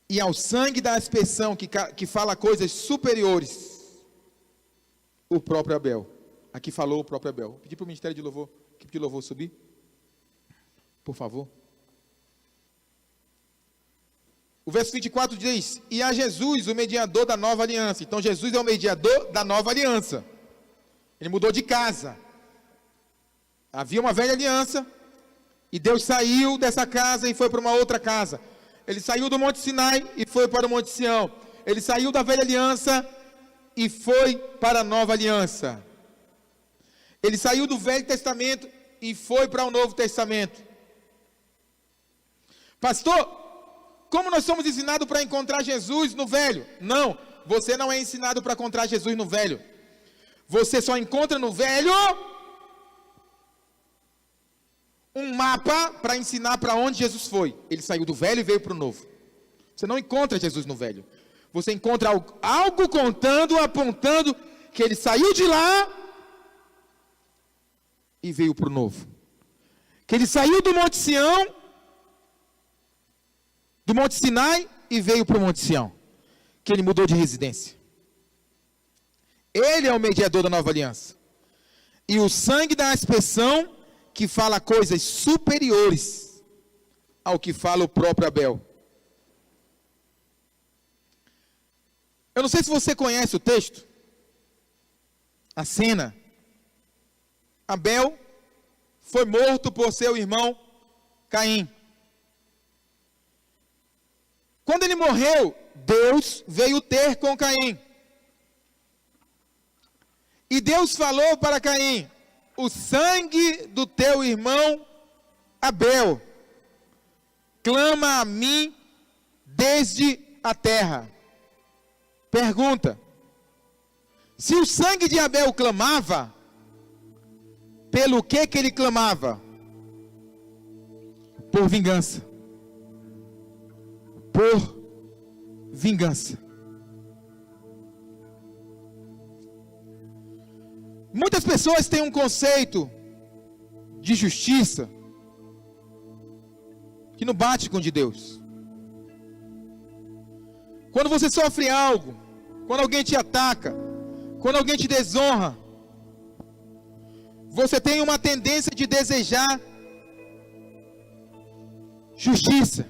e ao sangue da aspersão, que fala coisas superiores, o próprio Abel. Aqui falou o próprio Abel. Vou pedir para o ministério de louvor, equipe de louvor subir, por favor. O verso 24 diz: e a Jesus, o mediador da nova aliança. Então Jesus é o mediador da nova aliança. Ele mudou de casa. Havia uma velha aliança, e Deus saiu dessa casa e foi para uma outra casa. Ele saiu do Monte Sinai e foi para o Monte Sião. Ele saiu da velha aliança e foi para a nova aliança. Ele saiu do Velho Testamento e foi para o Novo Testamento. Pastor, como nós somos ensinados para encontrar Jesus no Velho? Não, você não é ensinado para encontrar Jesus no Velho. Você só encontra no Velho um mapa para ensinar para onde Jesus foi. Ele saiu do Velho e veio para o Novo. Você não encontra Jesus no Velho. Você encontra algo contando, apontando que ele saiu de lá e veio para o Novo. Que ele saiu do Monte Sião, do Monte Sinai, e veio para o Monte Sião. Que ele mudou de residência. Ele é o mediador da nova aliança. E o sangue da aspersão, que fala coisas superiores ao que fala o próprio Abel. Eu não sei se você conhece o texto, a cena. Abel foi morto por seu irmão Caim. Quando ele morreu, Deus veio ter com Caim. E Deus falou para Caim: o sangue do teu irmão Abel clama a mim desde a terra. Pergunta: se o sangue de Abel clamava, pelo que ele clamava? Por vingança. Por vingança. Muitas pessoas têm um conceito de justiça que não bate com o de Deus. Quando você sofre algo, quando alguém te ataca, quando alguém te desonra, você tem uma tendência de desejar justiça.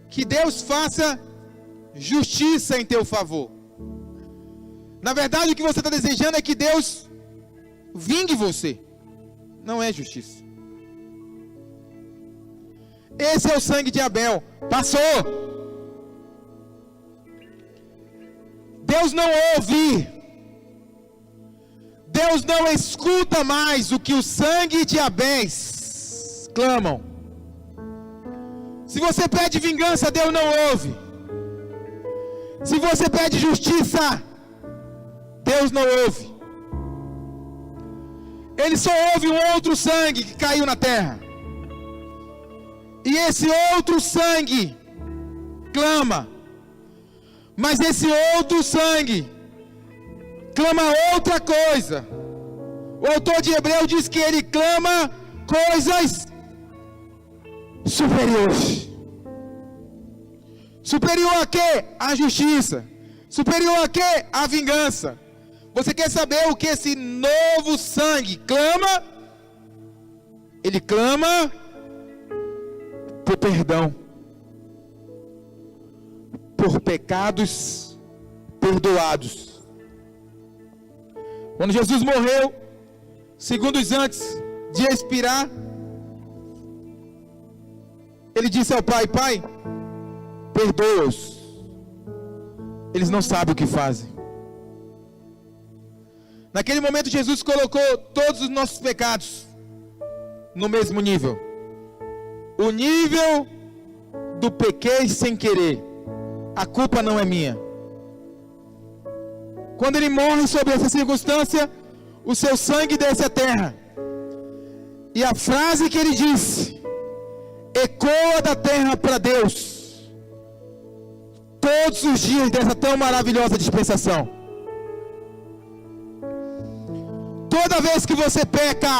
Que Deus faça justiça em teu favor. Na verdade, o que você está desejando é que Deus vingue você. Não é justiça. Esse é o sangue de Abel. Passou. Deus não ouve. Deus não escuta mais o que o sangue de Abéis clamam. Se você pede vingança, Deus não ouve. Se você pede justiça, Deus não ouve. Ele só ouve um outro sangue que caiu na terra. E esse outro sangue clama. Mas esse outro sangue clama outra coisa. O autor de Hebreu diz que ele clama coisas superiores. Superior a quê? A justiça. Superior a quê? A vingança. Você quer saber o que esse novo sangue clama? Ele clama por perdão, por pecados perdoados. Quando Jesus morreu, segundos antes de expirar, ele disse ao Pai: Pai, perdoa-os, eles não sabem o que fazem. Naquele momento Jesus colocou todos os nossos pecados no mesmo nível. O nível do pequei sem querer. A culpa não é minha. Quando ele morre sob essa circunstância, o seu sangue desce à terra. E a frase que ele disse ecoa da terra para Deus todos os dias dessa tão maravilhosa dispensação. Toda vez que você peca,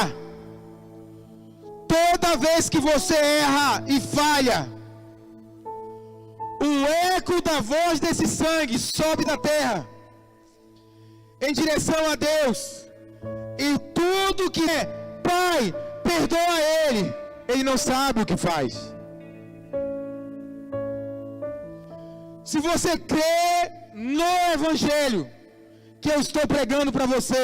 toda vez que você erra e falha, o eco da voz desse sangue sobe da terra em direção a Deus. E tudo que é: Pai, perdoa ele, ele não sabe o que faz. Se você crê no Evangelho que eu estou pregando para você,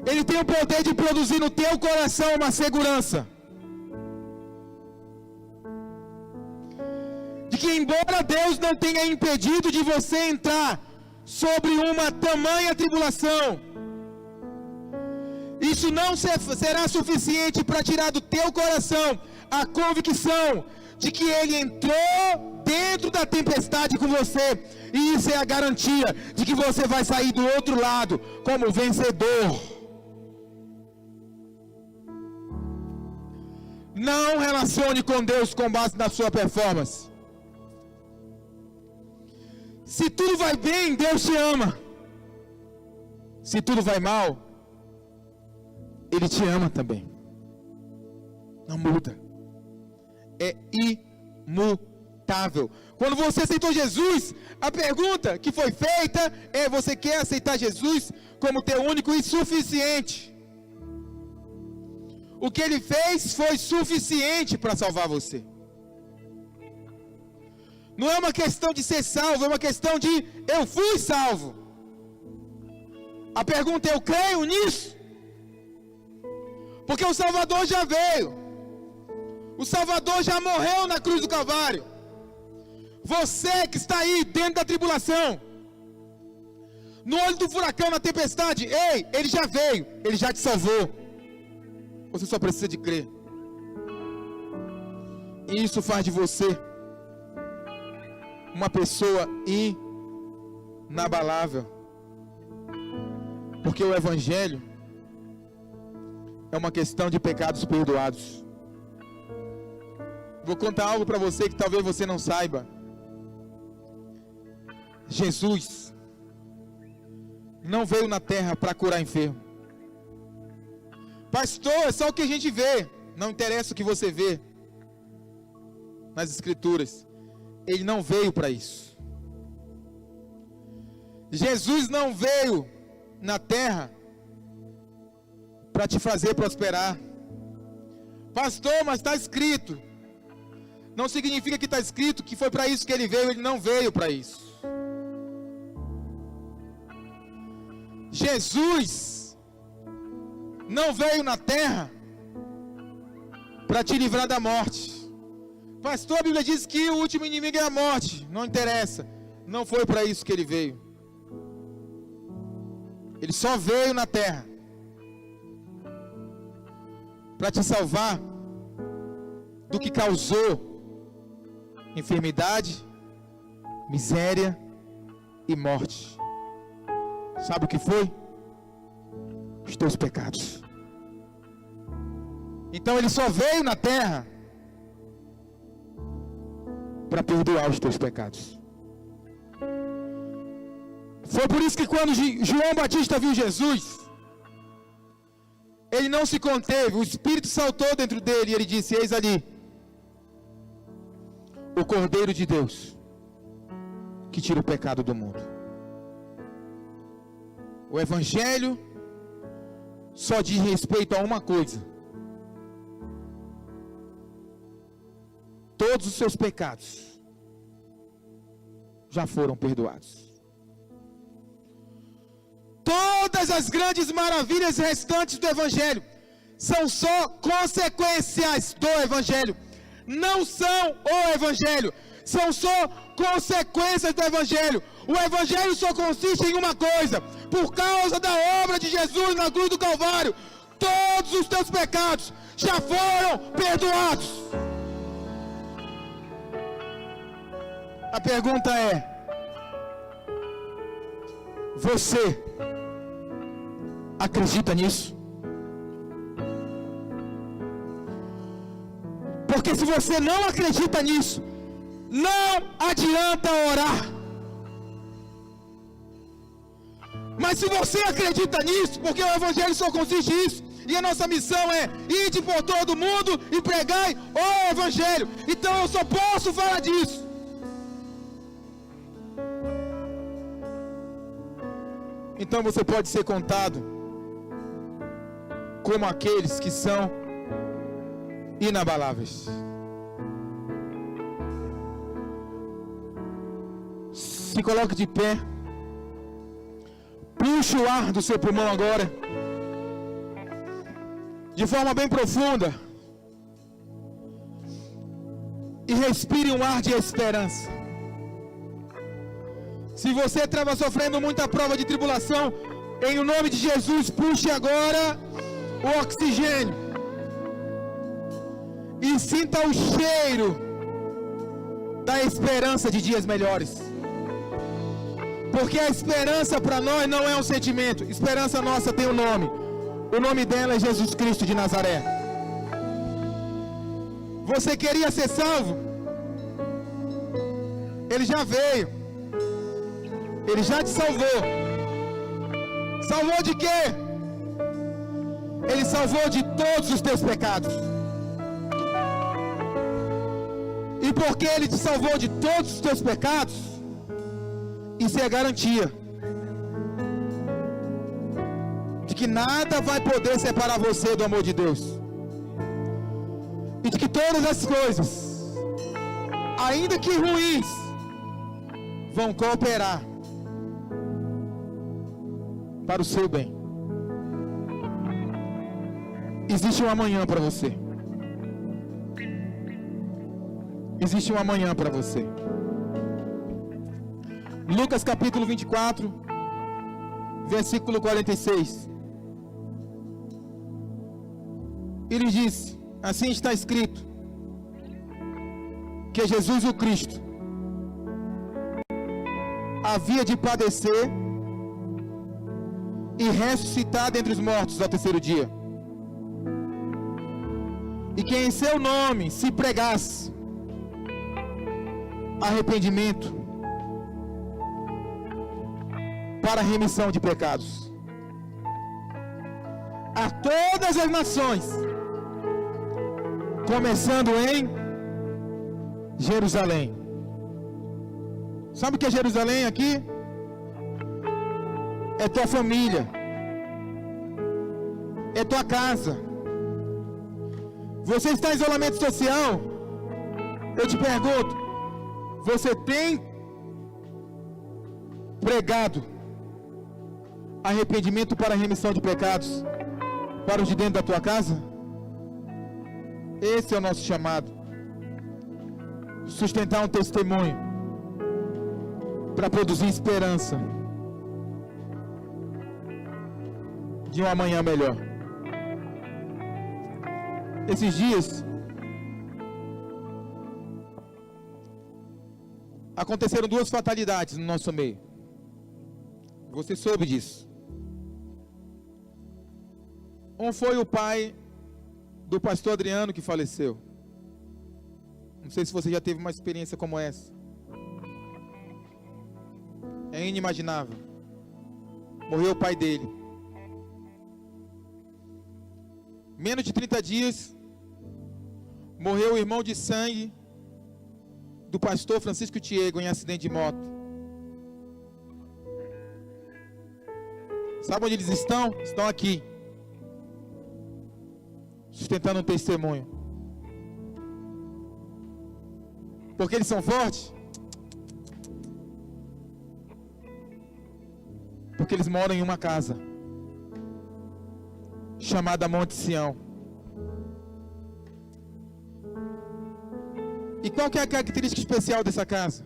ele tem o poder de produzir no teu coração uma segurança de que, embora Deus não tenha impedido de você entrar sobre uma tamanha tribulação, isso não será suficiente para tirar do teu coração a convicção de que Ele entrou dentro da tempestade com você, e isso é a garantia de que você vai sair do outro lado como vencedor. Não relacione com Deus com base na sua performance. Se tudo vai bem, Deus te ama. Se tudo vai mal, Ele te ama também. Não muda. É imutável. Quando você aceitou Jesus, a pergunta que foi feita é: você quer aceitar Jesus como teu único e suficiente? O que Ele fez foi suficiente para salvar você. Não é uma questão de ser salvo, é uma questão de eu fui salvo. A pergunta é: eu creio nisso? Porque o Salvador já veio. O Salvador já morreu na cruz do Calvário. Você que está aí dentro da tribulação, no olho do furacão, na tempestade, ei, Ele já veio, Ele já te salvou. Você só precisa de crer. E isso faz de você uma pessoa inabalável. Porque o Evangelho é uma questão de pecados perdoados. Vou contar algo para você que talvez você não saiba. Jesus não veio na terra para curar enfermo. Pastor, é só o que a gente vê. Não interessa o que você vê nas Escrituras. Ele não veio para isso. Jesus não veio na terra para te fazer prosperar. Pastor, mas está escrito. Não significa que está escrito que foi para isso que Ele veio. Ele não veio para isso. Jesus não veio na terra para te livrar da morte. Pastor, a Bíblia diz que o último inimigo é a morte. Não interessa. Não foi para isso que ele veio. Ele só veio na terra para te salvar do que causou enfermidade, miséria e morte. Sabe o que foi? Os teus pecados. Então ele só veio na terra para perdoar os teus pecados. Foi por isso que quando João Batista viu Jesus, ele não se conteve, o Espírito saltou dentro dele e ele disse: eis ali o Cordeiro de Deus que tira o pecado do mundo. O Evangelho só diz respeito a uma coisa: todos os seus pecados já foram perdoados. Todas as grandes maravilhas restantes do Evangelho são só consequências do Evangelho. Não são o Evangelho, são só consequências do Evangelho. O Evangelho só consiste em uma coisa: por causa da obra de Jesus na cruz do Calvário, todos os teus pecados já foram perdoados. A pergunta é: você acredita nisso? Porque se você não acredita nisso, não adianta orar. Mas se você acredita nisso, porque o Evangelho só consiste nisso, e a nossa missão é ir por todo mundo e pregar o Evangelho, então eu só posso falar disso. Então você pode ser contado como aqueles que são inabaláveis. Se coloque de pé. Puxe o ar do seu pulmão agora, de forma bem profunda, e respire um ar de esperança. Se você estava sofrendo muita prova de tribulação, em o nome de Jesus, puxe agora o oxigênio e sinta o cheiro da esperança de dias melhores. Porque a esperança para nós não é um sentimento. Esperança nossa tem um nome. O nome dela é Jesus Cristo de Nazaré. Você queria ser salvo? Ele já veio. Ele já te salvou. Salvou de quê? Ele salvou de todos os teus pecados. E porque Ele te salvou de todos os teus pecados, isso é garantia de que nada vai poder separar você do amor de Deus. E de que todas as coisas, ainda que ruins, vão cooperar para o seu bem. Existe um amanhã para você. Existe um amanhã para você. Lucas capítulo 24, versículo 46. Ele disse, assim está escrito, que Jesus o Cristo havia de padecer e ressuscitar dentre os mortos ao terceiro dia. E que em seu nome se pregasse arrependimento para a remissão de pecados a todas as nações, começando em Jerusalém. Sabe o que é Jerusalém aqui? É tua família, é tua casa. Você está em isolamento social? Eu te pergunto, você tem pregado arrependimento para a remissão de pecados para os de dentro da tua casa? Esse é o nosso chamado. Sustentar um testemunho para produzir esperança de um amanhã melhor. Esses dias aconteceram 2 fatalidades no nosso meio. Você soube disso. Um foi o pai do pastor Adriano que faleceu. Não sei se você já teve uma experiência como essa. É inimaginável. Morreu o pai dele. Menos de 30 dias, morreu o irmão de sangue do pastor Francisco Tiego em acidente de moto. Sabe onde eles estão? Estão aqui, sustentando um testemunho. Porque eles são fortes? Porque eles moram em uma casa chamada Monte Sião. E qual que é a característica especial dessa casa?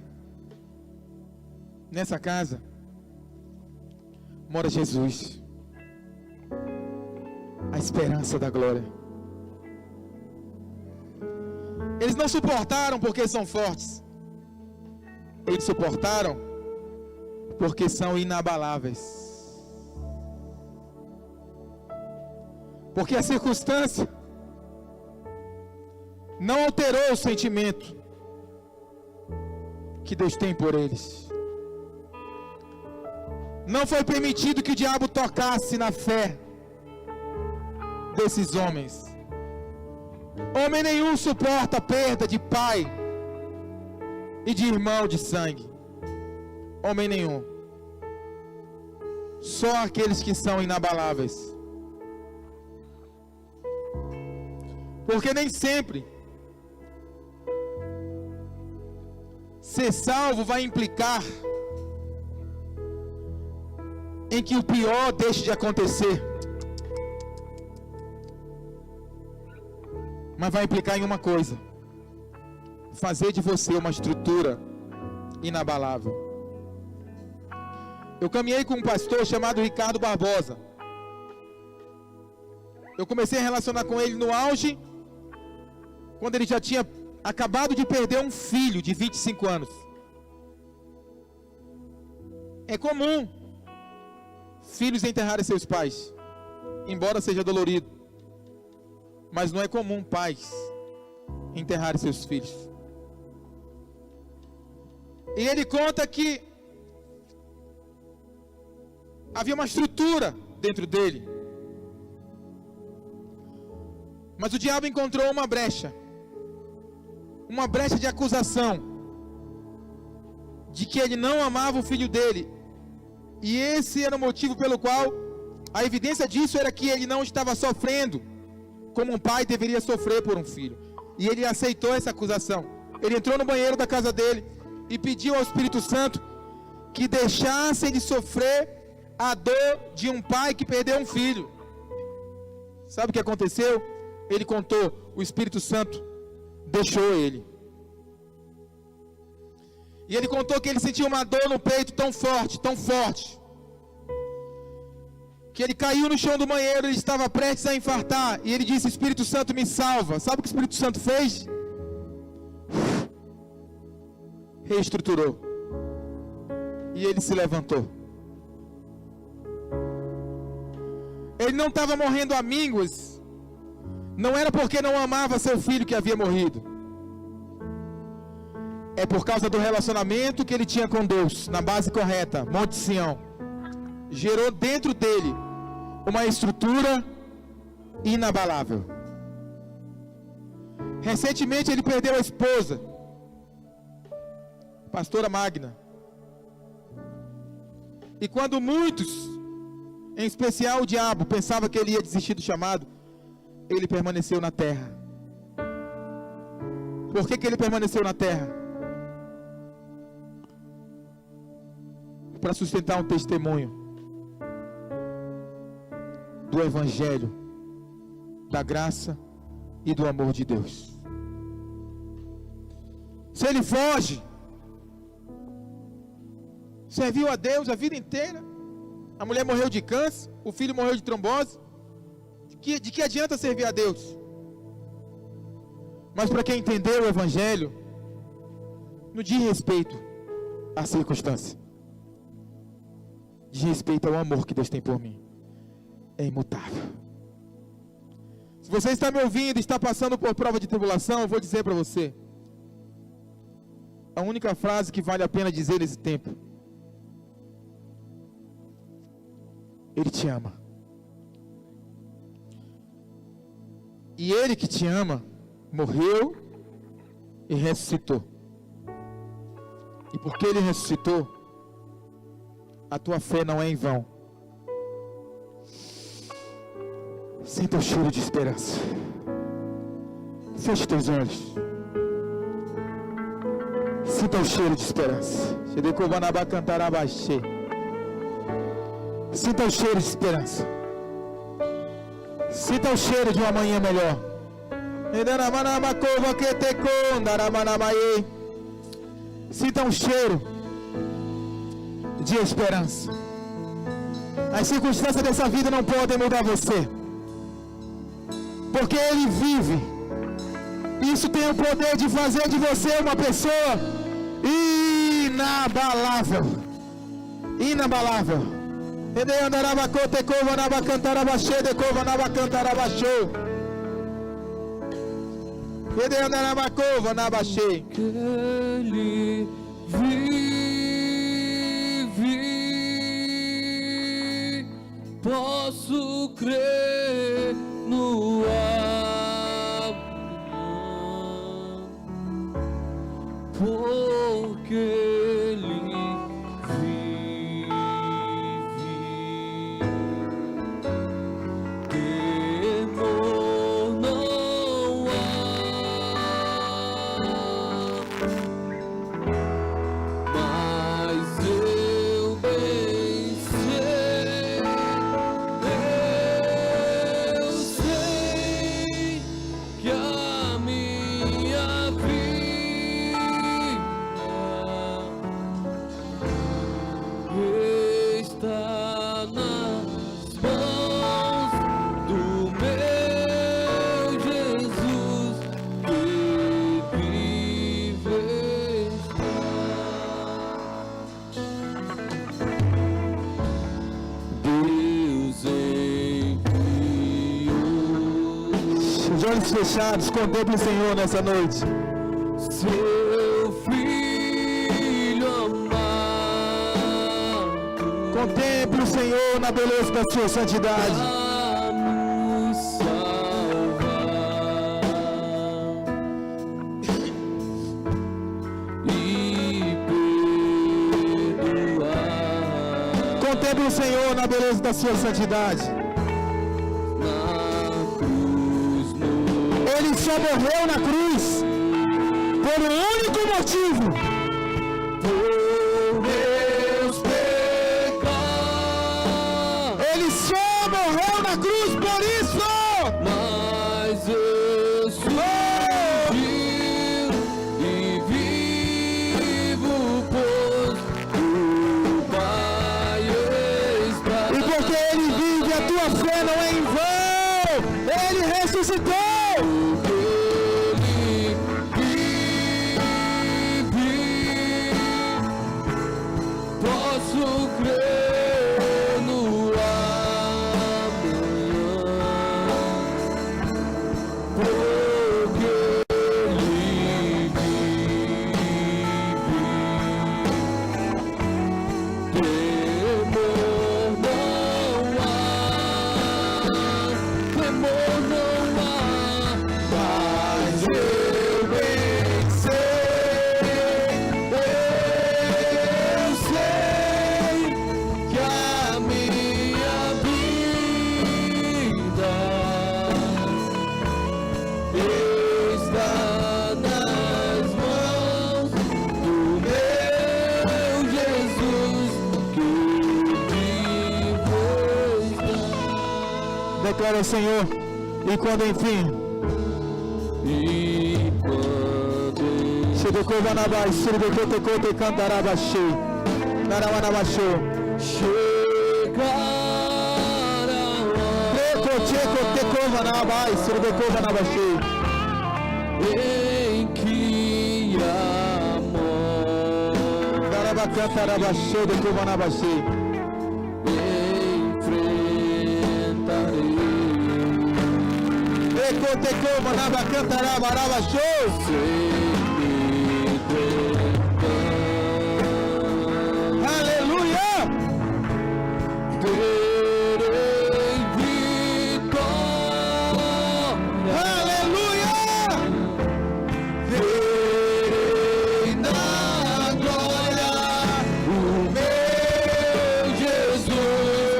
Nessa casa mora Jesus, a esperança da glória. Eles não suportaram porque são fortes. Eles suportaram porque são inabaláveis. Porque a circunstância não alterou o sentimento que Deus tem por eles. Não foi permitido que o diabo tocasse na fé desses homens. Homem nenhum suporta a perda de pai e de irmão de sangue. Homem nenhum. Só aqueles que são inabaláveis. Porque nem sempre ser salvo vai implicar em que o pior deixe de acontecer. Mas vai implicar em uma coisa: fazer de você uma estrutura inabalável. Eu caminhei com um pastor chamado Ricardo Barbosa. Eu comecei a relacionar com ele no auge, quando ele já tinha acabado de perder um filho de 25 anos. É comum filhos enterrarem seus pais, embora seja dolorido. Mas não é comum pais enterrarem seus filhos. E ele conta que havia uma estrutura dentro dele. Mas o diabo encontrou uma brecha de acusação, de que ele não amava o filho dele. E esse era o motivo pelo qual, a evidência disso era que ele não estava sofrendo como um pai deveria sofrer por um filho. E ele aceitou essa acusação. Ele entrou no banheiro da casa dele e pediu ao Espírito Santo que deixasse de sofrer a dor de um pai que perdeu um filho. Sabe o que aconteceu? Ele contou, o Espírito Santo deixou ele. E ele contou que ele sentiu uma dor no peito tão forte, que ele caiu no chão do banheiro, ele estava prestes a infartar, e ele disse: Espírito Santo, me salva. Sabe o que o Espírito Santo fez? Reestruturou. E ele se levantou. Ele não estava morrendo a mínguas. Não era porque não amava seu filho que havia morrido. É por causa do relacionamento que ele tinha com Deus, na base correta, Monte Sião. Gerou dentro dele uma estrutura inabalável. Recentemente ele perdeu a esposa, pastora Magna. E quando muitos, em especial o diabo, pensava que ele ia desistir do chamado, ele permaneceu na terra. Por que ele permaneceu na terra? Para sustentar um testemunho do Evangelho, da graça e do amor de Deus. Se ele foge, serviu a Deus a vida inteira, a mulher morreu de câncer, o filho morreu de trombose, de que adianta servir a Deus? Mas para quem entendeu o Evangelho, não diz respeito à circunstância, diz respeito ao amor que Deus tem por mim, é imutável. Se você está me ouvindo e está passando por prova de tribulação, eu vou dizer para você, a única frase que vale a pena dizer nesse tempo: Ele te ama. E Ele que te ama, morreu e ressuscitou. E porque Ele ressuscitou, a tua fé não é em vão. Sinta o cheiro de esperança. Feche teus olhos. Sinta o cheiro de esperança. Sinta o cheiro de esperança. Sinta o cheiro de um amanhã melhor. Sinta um cheiro de esperança. As circunstâncias dessa vida não podem mudar você, porque Ele vive. Isso tem o poder de fazer de você uma pessoa inabalável. Inabalável. Que Ele vive, posso crer no amanhã, porque Ele vive. Temor não há, mas eu bem sei, eu sei que a minha vida está nas mãos do meu Jesus, que vive está. Deus enviou Os olhos fechados, contemple o Senhor nessa noite. seu Filho amado Contemple o Senhor na beleza da sua santidade. para nos salvar e perdoar. Contemple o Senhor na beleza da sua santidade. Na cruz Ele só morreu na cruz por um único motivo: por meus pecados, Ele só morreu na cruz por isso. mas ressurgiu e vivo, pois o Pai está. E porque Ele vive, a tua fé não é em vão. Ele ressuscitou. Posso crer no amanhã, porque Ele vive. Temor não há, glória ao Senhor. E quando enfim, e quando Shedekovanaba, Surbekotekote Kantarabashi, Narawanabasho, chegar a Tekotekovanaba, Surbekovanabashi, em que amor Darabakantarabashi, Dekovanabashi, enfrentarei. Tekovanaba, Cantarabarabashi, aleluia! Terei vitória, Aleluia! verei na glória o meu Jesus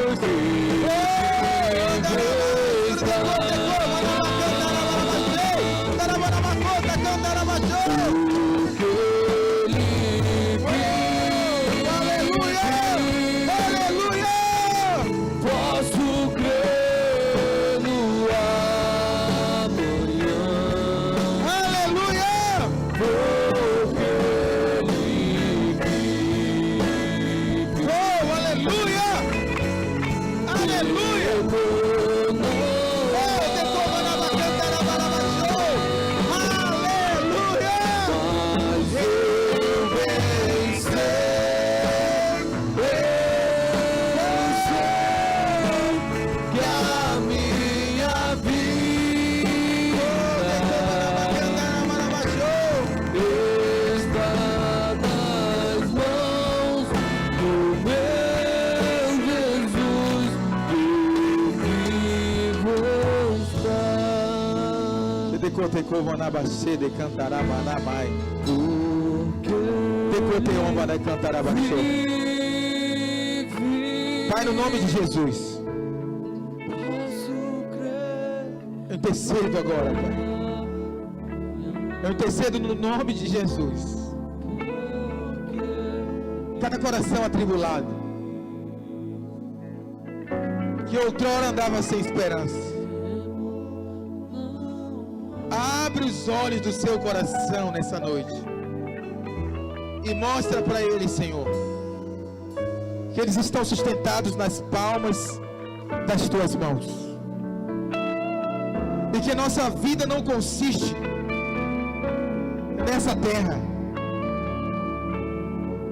posso crer no amanhã, porque Ele vive. Mas eu venci, eu sei que a minha vida está nas mãos do meu Jesus, que vivo está. Dekotekovanabashe, Dekantarabanamai, Porque Dekoteomba, Cantarabashe. vive, Pai, no nome de Jesus, posso crer. eu intercedo agora, Pai. Eu intercedo no nome de Jesus. Cada coração atribulado, que outrora andava sem esperança, abre os olhos do seu coração nessa noite e mostra para eles, Senhor, que eles estão sustentados nas palmas das tuas mãos, e que a nossa vida não consiste nessa terra,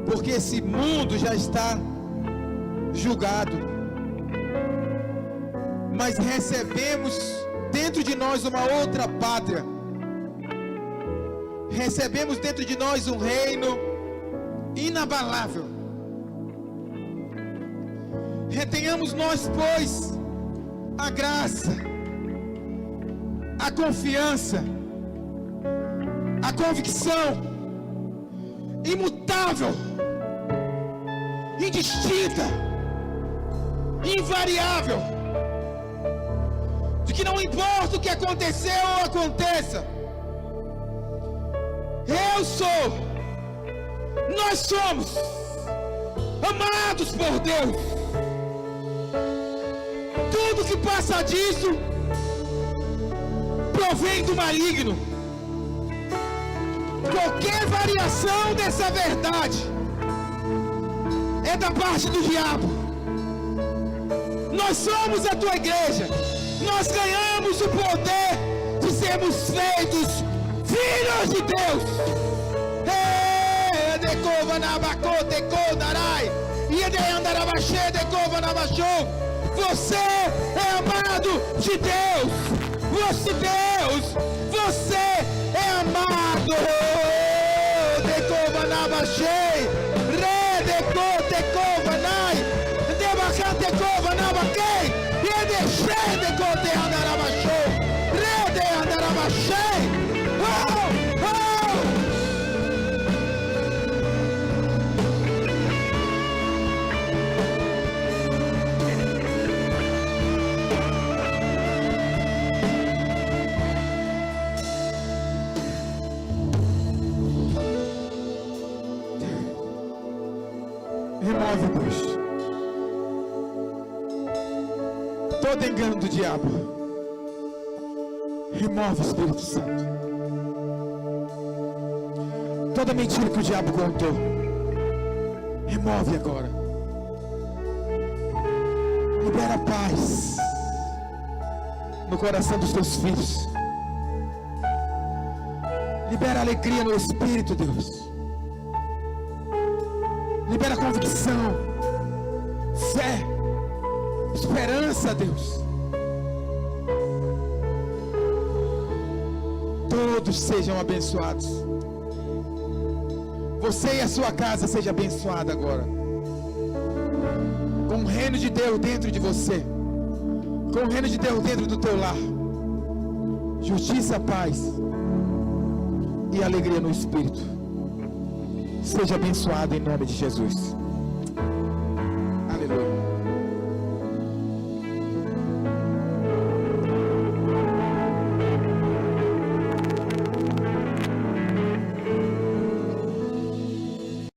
porque esse mundo já está julgado, mas recebemos dentro de nós uma outra pátria, recebemos dentro de nós um reino inabalável. Retenhamos nós, pois, a graça, a confiança, a convicção imutável, indistinta, invariável, de que não importa o que aconteceu ou aconteça, eu sou, nós somos amados por Deus. Tudo que passa disso provém do maligno. Qualquer variação dessa verdade é da parte do diabo. Nós somos a tua igreja. Nós ganhamos o poder de sermos feitos filhos de Deus. Você é amado de Deus. Você é amado. Remove, Deus, toda Todo engano do diabo, remove, Espírito Santo. Toda mentira que o diabo contou, remove agora. Libera paz no coração dos teus filhos. Libera alegria no Espírito, Deus. Libera convicção, fé, esperança, Deus. Todos sejam abençoados. Você e a sua casa seja abençoada agora, com o reino de Deus dentro de você, com o reino de Deus dentro do teu lar. Justiça, paz e alegria no Espírito. Seja abençoado em nome de Jesus.